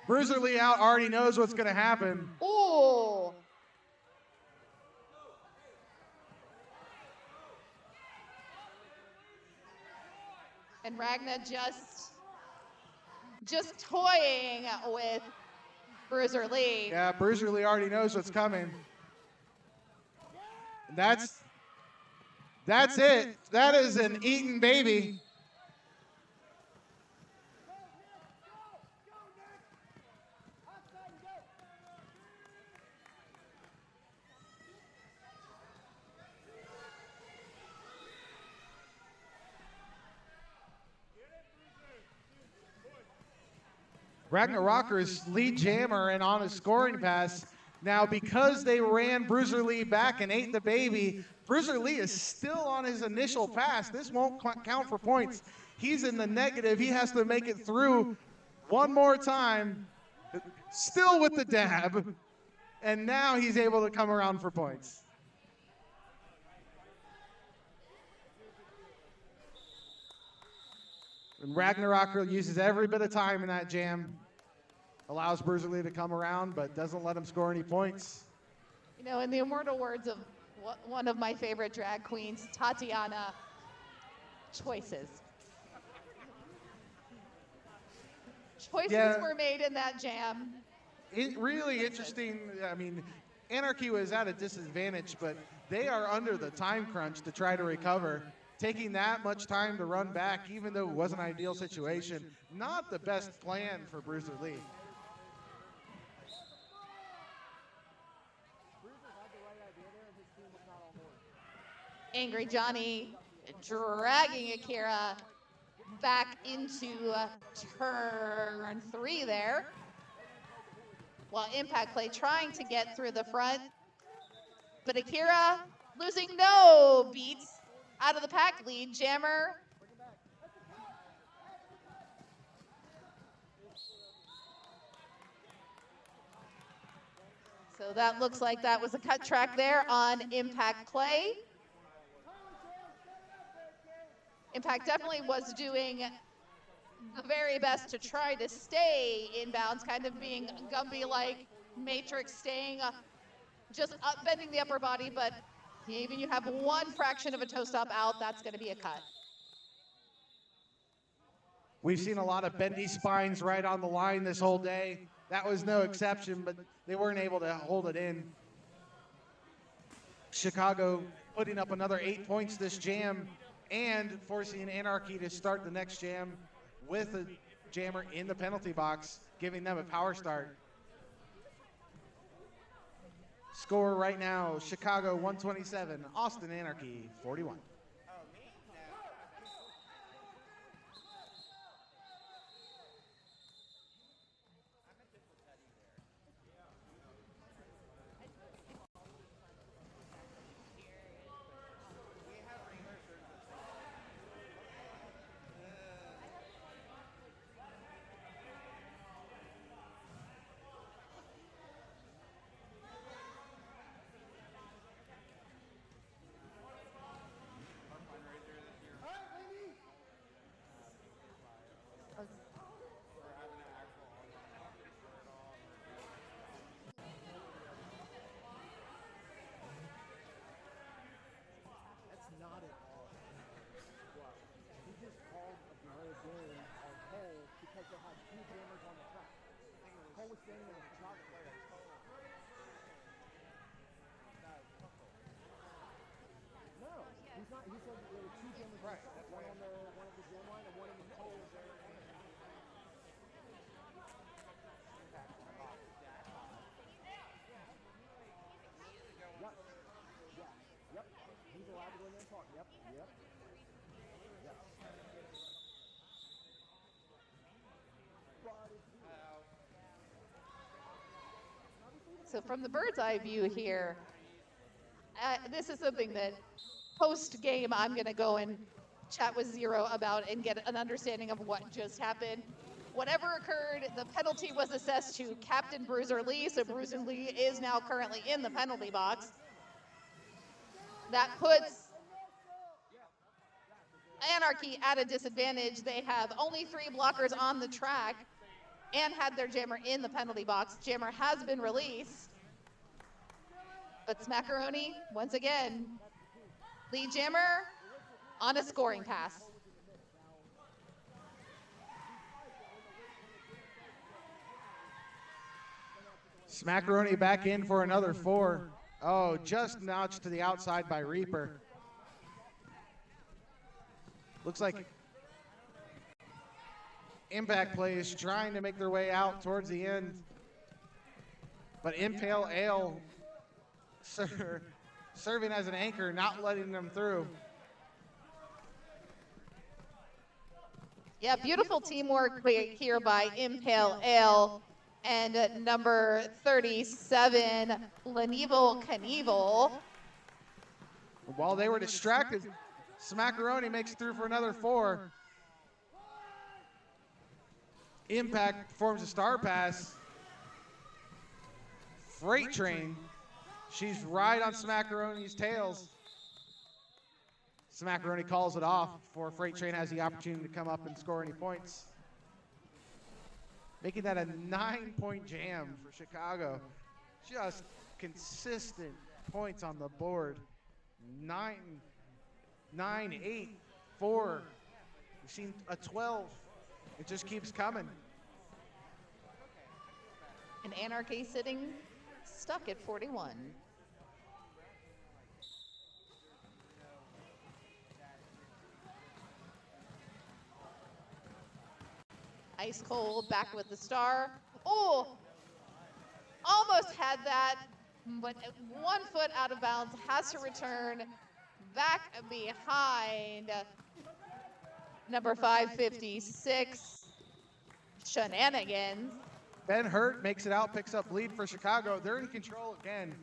Bruiser Lee out already knows what's going to happen. Ooh. And Ragna just toying with Bruiser Lee. Yeah, Bruiser Lee already knows what's coming. That's it. That is an eaten baby. Ragnarokker's lead jammer and on a scoring pass. Now, because they ran Bruiser Lee back and ate the baby, Bruiser Lee is still on his initial pass. This won't count for points. He's in the negative. He has to make it through one more time, still with the dab, and now he's able to come around for points. And Ragnarocker uses every bit of time in that jam. Allows Bruiser Lee to come around, but doesn't let him score any points. You know, in the immortal words of one of my favorite drag queens, Tatiana, choices. Choices were made in that jam. Really interesting. I mean, Anarchy was at a disadvantage, but they are under the time crunch to try to recover. Taking that much time to run back, even though it was an ideal situation, not the best plan for Bruiser Lee. Angry Johnny dragging Akira back into turn 3 there. While Impact Play trying to get through the front. But Akira losing no beats out of the pack lead. Jammer. So that looks like that was a cut track there on Impact Play. Impact definitely was doing the very best to try to stay inbounds, kind of being Gumby-like, Matrix staying, just bending the upper body, but even you have one fraction of a toe stop out, that's going to be a cut. We've seen a lot of bendy spines right on the line this whole day. That was no exception, but they weren't able to hold it in. Chicago putting up another 8 points this jam and forcing Anarchy to start the next jam with a jammer in the penalty box, giving them a power start. Score right now, Chicago 127, Austin Anarchy 41. So from the bird's eye view here, this is something that post-game I'm going to go and chat with Zero about and get an understanding of what just happened. Whatever occurred, the penalty was assessed to Captain Bruiser Lee, so Bruiser Lee is now currently in the penalty box. That puts Anarchy at a disadvantage. They have only 3 blockers on the track and had their jammer in the penalty box. Jammer has been released. But Smackaroni, once again, lead jammer on a scoring pass. Smackaroni back in for another 4. Oh, just notched to the outside by Reaper. Looks like Impact Play is trying to make their way out towards the end. But Impale Ale serving as an anchor, not letting them through. Yeah, beautiful teamwork here by Impale Ale and number 37, Leneval Knievel. While they were distracted, Smackaroni makes it through for another 4. Impact performs a star pass. Freight Train, she's right on Smackaroni's tails. Smackaroni calls it off before Freight Train has the opportunity to come up and score any points. Making that a 9-point jam for Chicago. Just consistent points on the board. 9, 8, 4. We've seen a 12. It just keeps coming. And Anarchy sitting stuck at 41. Ice Cold back with the star. Oh, almost had that, but 1 foot out of bounds, has to return back behind number 556, Shenanigans. Ben Hurt makes it out, picks up lead for Chicago. They're in control again.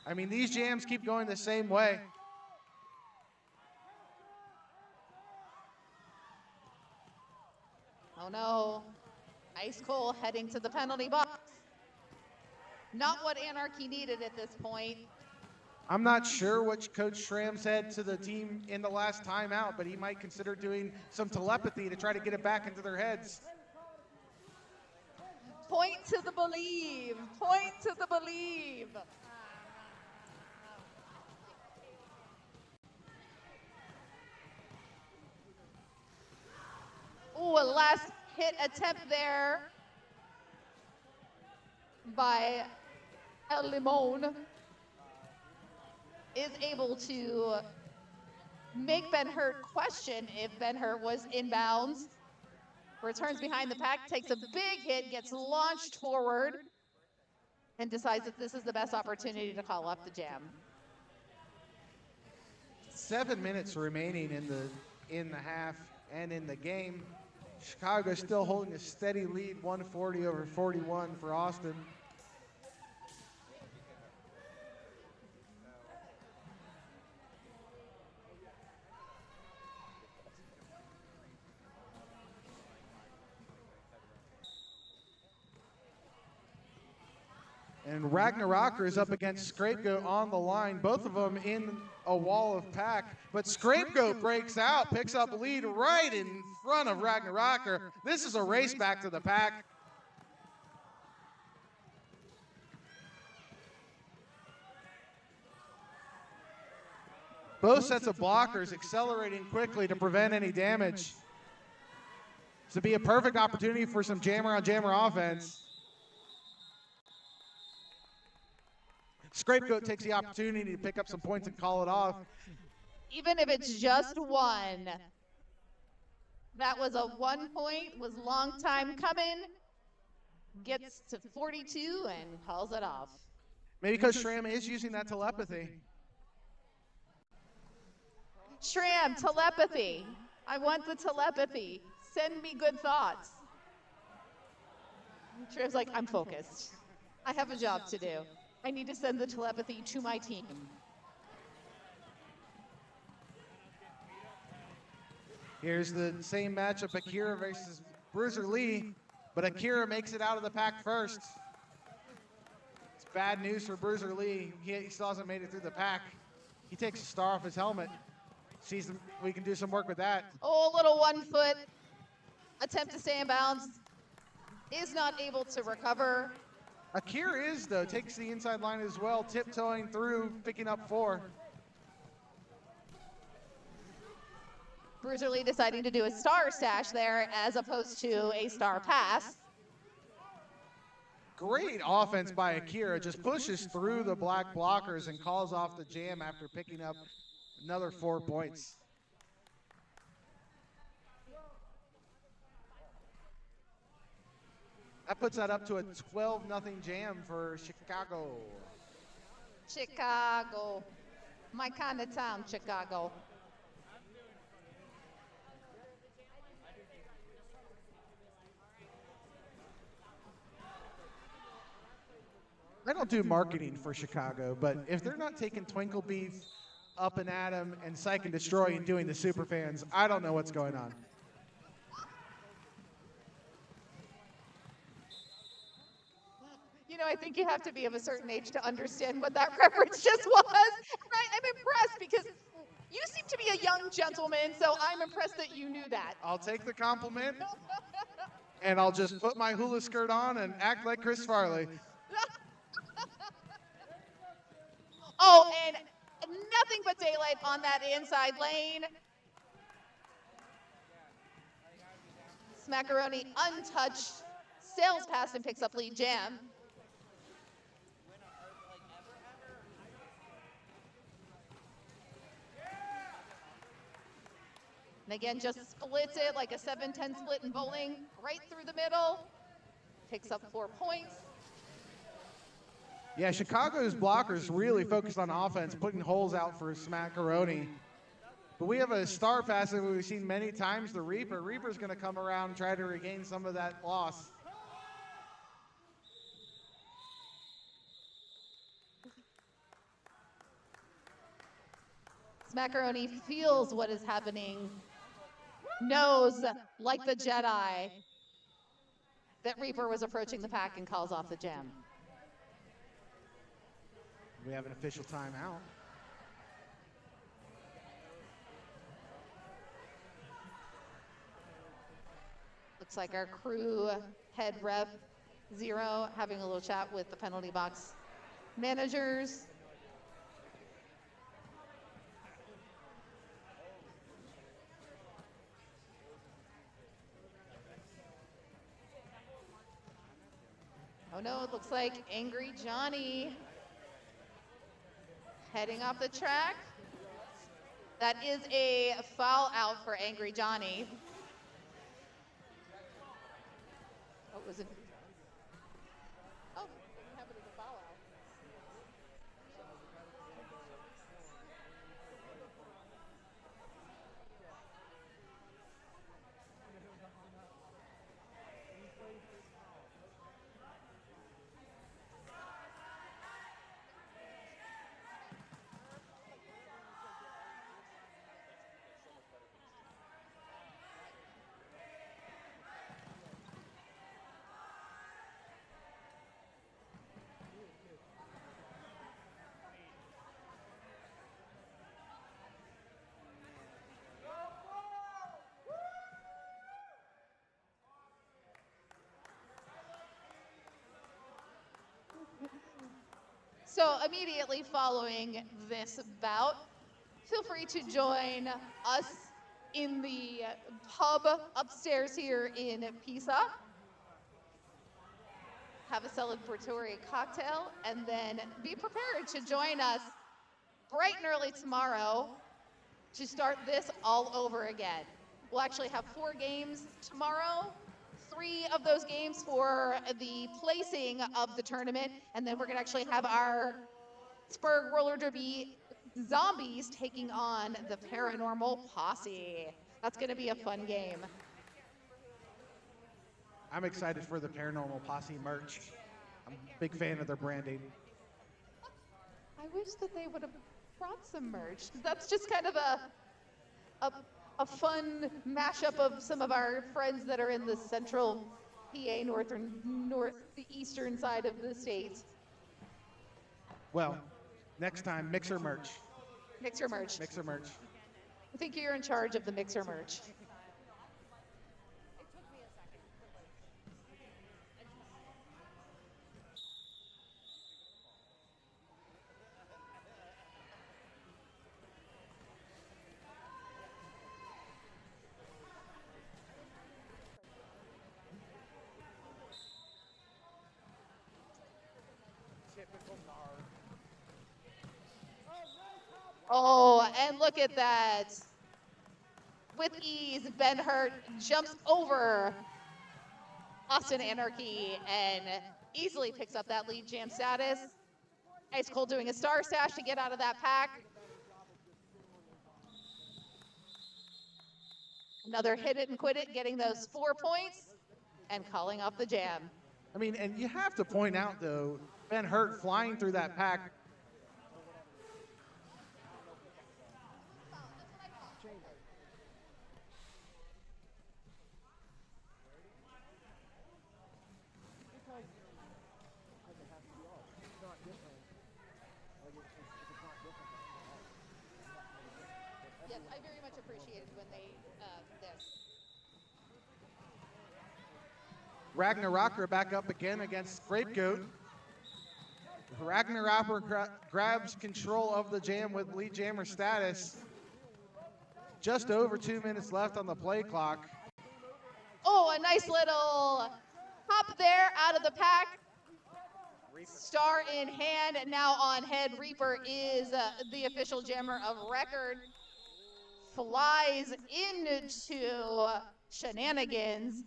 I mean, these jams keep going the same way. Oh no, Ice Cold heading to the penalty box. Not what Anarchy needed at this point. I'm not sure what Coach Schramm said to the team in the last timeout, but he might consider doing some telepathy to try to get it back into their heads. Point to the believe, point to the believe. Ooh, a last hit attempt there by El Limon is able to make Ben Hurt question if Ben Hurt was inbounds. Returns behind the pack, takes a big hit, gets launched forward, and decides that this is the best opportunity to call up the jam. 7 minutes remaining in the half and in the game. Chicago still holding a steady lead, 140 over 41 for Austin. And Ragnarocker is up against Scapegoat on the line, both of them in a wall of pack. But Scapegoat breaks out, picks up lead right in front of Ragnarocker. This is a race back to the pack. Both sets of blockers accelerating quickly to prevent any damage. This would be a perfect opportunity for some jammer on jammer offense. Scapegoat takes the opportunity to pick up some points and call it off. Even if it's just one. That was a 1 point, was long time coming. Gets to 42 and calls it off. Maybe because Schramm is using that telepathy. Schramm, telepathy. I want the telepathy. Send me good thoughts. Schramm's like, I'm focused. I have a job to do. I need to send the telepathy to my team. Here's the same matchup, Akira versus Bruiser Lee, but Akira makes it out of the pack first. It's bad news for Bruiser Lee. He still hasn't made it through the pack. He takes a star off his helmet. Sees we can do some work with that. Oh, a little 1 foot attempt to stay in bounds. Is not able to recover. Akira is, though, takes the inside line as well, tiptoeing through, picking up 4. Bruiser Lee deciding to do a star stash there as opposed to a star pass. Great offense by Akira, just pushes through the black blockers and calls off the jam after picking up another 4 points. That puts that up to a 12-0 jam for Chicago. Chicago. My kind of town, Chicago. don't do marketing for Chicago, but if they're not taking Twinkle Beef, Up and Atom, and Psych and Destroy and doing the super fans, I don't know what's going on. You know, I think you have to be of a certain age to understand what that reference just was. And I'm impressed because you seem to be a young gentleman, so I'm impressed that you knew that. I'll take the compliment, and I'll just put my hula skirt on and act like Chris Farley. Oh, and nothing but daylight on that inside lane. Smackaroni untouched, sails past and picks up lead jam. And again, just splits it like a 7-10 split in bowling, right through the middle. Picks up 4 points. Yeah, Chicago's blockers really focused on offense, putting holes out for Smackaroni. But we have a star passive we've seen many times, the Reaper. Reaper's going to come around and try to regain some of that loss. Smackaroni feels what is happening, knows, like the Jedi, that Reaper was approaching the pack and calls off the jam. We have an official timeout. Looks like our crew head rep, Zero, having a little chat with the penalty box managers. Oh no, it looks like Angry Johnny heading off the track. That is a foul out for Angry Johnny. Oh, was it? Oh, they didn't have it as a foul out. So immediately following this bout, feel free to join us in the pub upstairs here in Pisa. Have a celebratory cocktail, and then be prepared to join us bright and early tomorrow to start this all over again. We'll actually have 4 games tomorrow. 3 of those games for the placing of the tournament, and then we're gonna actually have our Spurg Roller Derby zombies taking on the Paranormal Posse. That's gonna be a fun game. I'm excited for the Paranormal Posse merch. I'm a big fan of their branding. I wish that they would have brought some merch. That's just kind of a fun mashup of some of our friends that are in the central PA, the eastern side of the state. Well, next time, Mixer merch. Mixer merch. Mixer merch. I think you're in charge of the Mixer merch. Oh, and look at that. With ease, Ben Hurt jumps over Austin Anarchy and easily picks up that lead jam status. Ice Cold doing a star stash to get out of that pack. Another hit it and quit it, getting those 4 points and calling off the jam. I mean, and you have to point out, though, Ben Hurt flying through that pack. Yes, I very much appreciated when they this. Ragnarok back up again against Scapegoat. Ragnarok grabs control of the jam with lead jammer status. Just over 2 minutes left on the play clock. Oh, a nice little hop there out of the pack. Star in hand, and now on head. Reaper is the official jammer of record. Flies into shenanigans,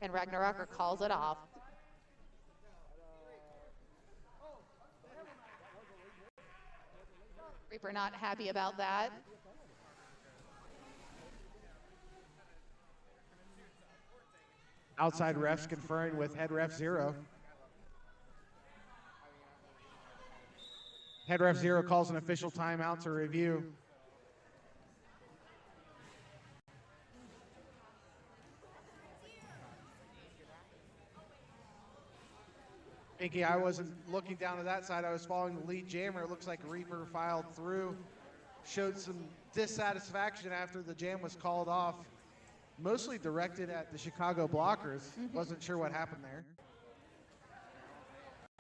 and Ragnarok calls it off. Reaper not happy about that. Outside refs conferring with head ref 0. Head ref 0 calls an official timeout to review. Pinky, I wasn't looking down to that side. I was following the lead jammer. It looks like Reaper filed through, showed some dissatisfaction after the jam was called off, mostly directed at the Chicago Blockers. Wasn't sure what happened there.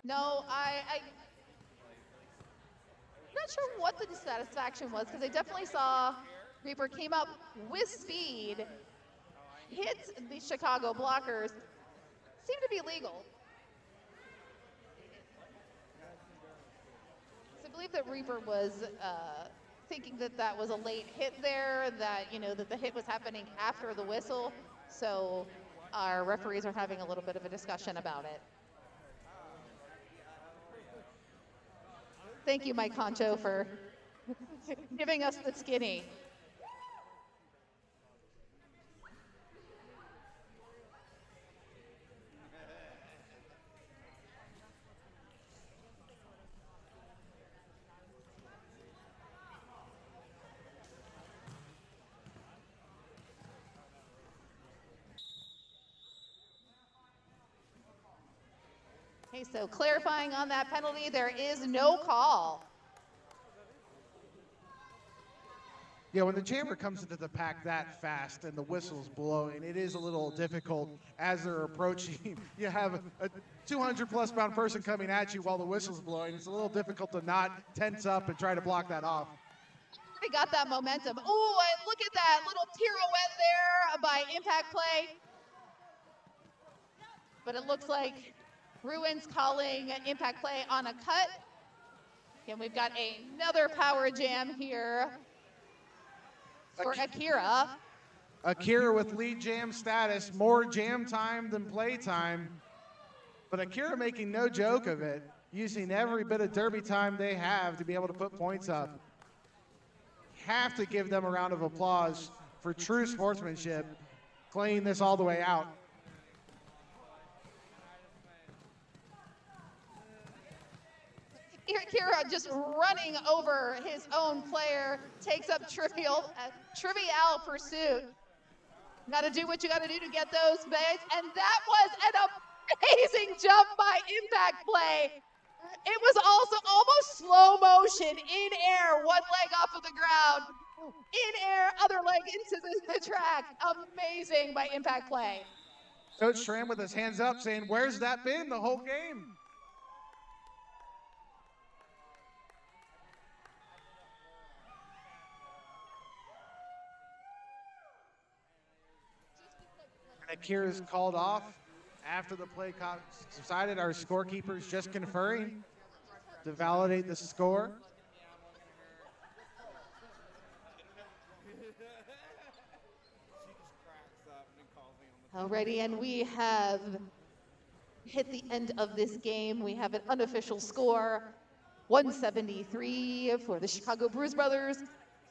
No, I'm not sure what the dissatisfaction was, because I definitely saw Reaper came up with speed, hit the Chicago Blockers, seemed to be legal. So I believe that Reaper was thinking that that was a late hit there, that, you know, that the hit was happening after the whistle. So our referees are having a little bit of a discussion about it. Thank you, Mike Concho, for giving us the skinny. Okay, so clarifying on that penalty, there is no call. Yeah, when the jammer comes into the pack that fast and the whistle's blowing, it is a little difficult as they're approaching. You have a 200-plus pound person coming at you while the whistle's blowing. It's a little difficult to not tense up and try to block that off. They got that momentum. Oh, and look at that little pirouette there by Impact Play. But it looks like Ruins calling Impact Play on a cut. And we've got another power jam here for Akira. Akira with lead jam status, more jam time than play time. But Akira making no joke of it, using every bit of derby time they have to be able to put points up. Have to give them a round of applause for true sportsmanship, playing this all the way out. Akira just running over his own player, takes up trivial pursuit. Got to do what you got to do to get those bags, and that was an amazing jump by Impact Play. It was also almost slow motion, in air, one leg off of the ground, in air, other leg into the track. Amazing by Impact Play. Coach Schramm with his hands up saying, where's that been the whole game? And Akira's called off after the play subsided. Our scorekeepers just conferring to validate the score. Alrighty, and we have hit the end of this game. We have an unofficial score, 173 for the Chicago Bruise Brothers,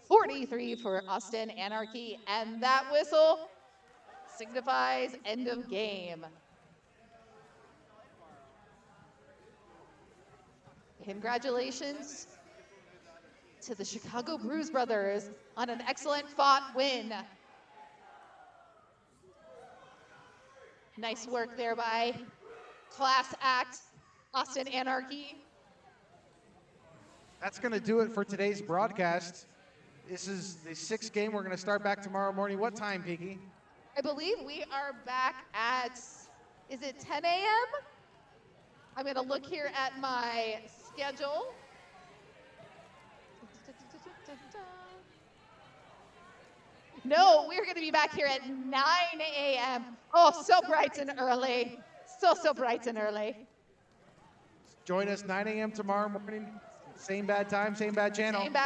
43 for Austin Anarchy, and that whistle signifies end of game. Congratulations to the Chicago Bruise brothers on an excellent fought win. Nice work there by class act Austin Anarchy. That's going to do it for today's broadcast. This is the 6th game. We're going to start back tomorrow morning. What time, Pinky? I believe we are back at, is it 10 a.m.? I'm going to look here at my schedule. No, we're going to be back here at 9 a.m. Oh, so bright and early. So bright and early. Join us 9 a.m. tomorrow morning. Same bad time, same bad channel. Same bad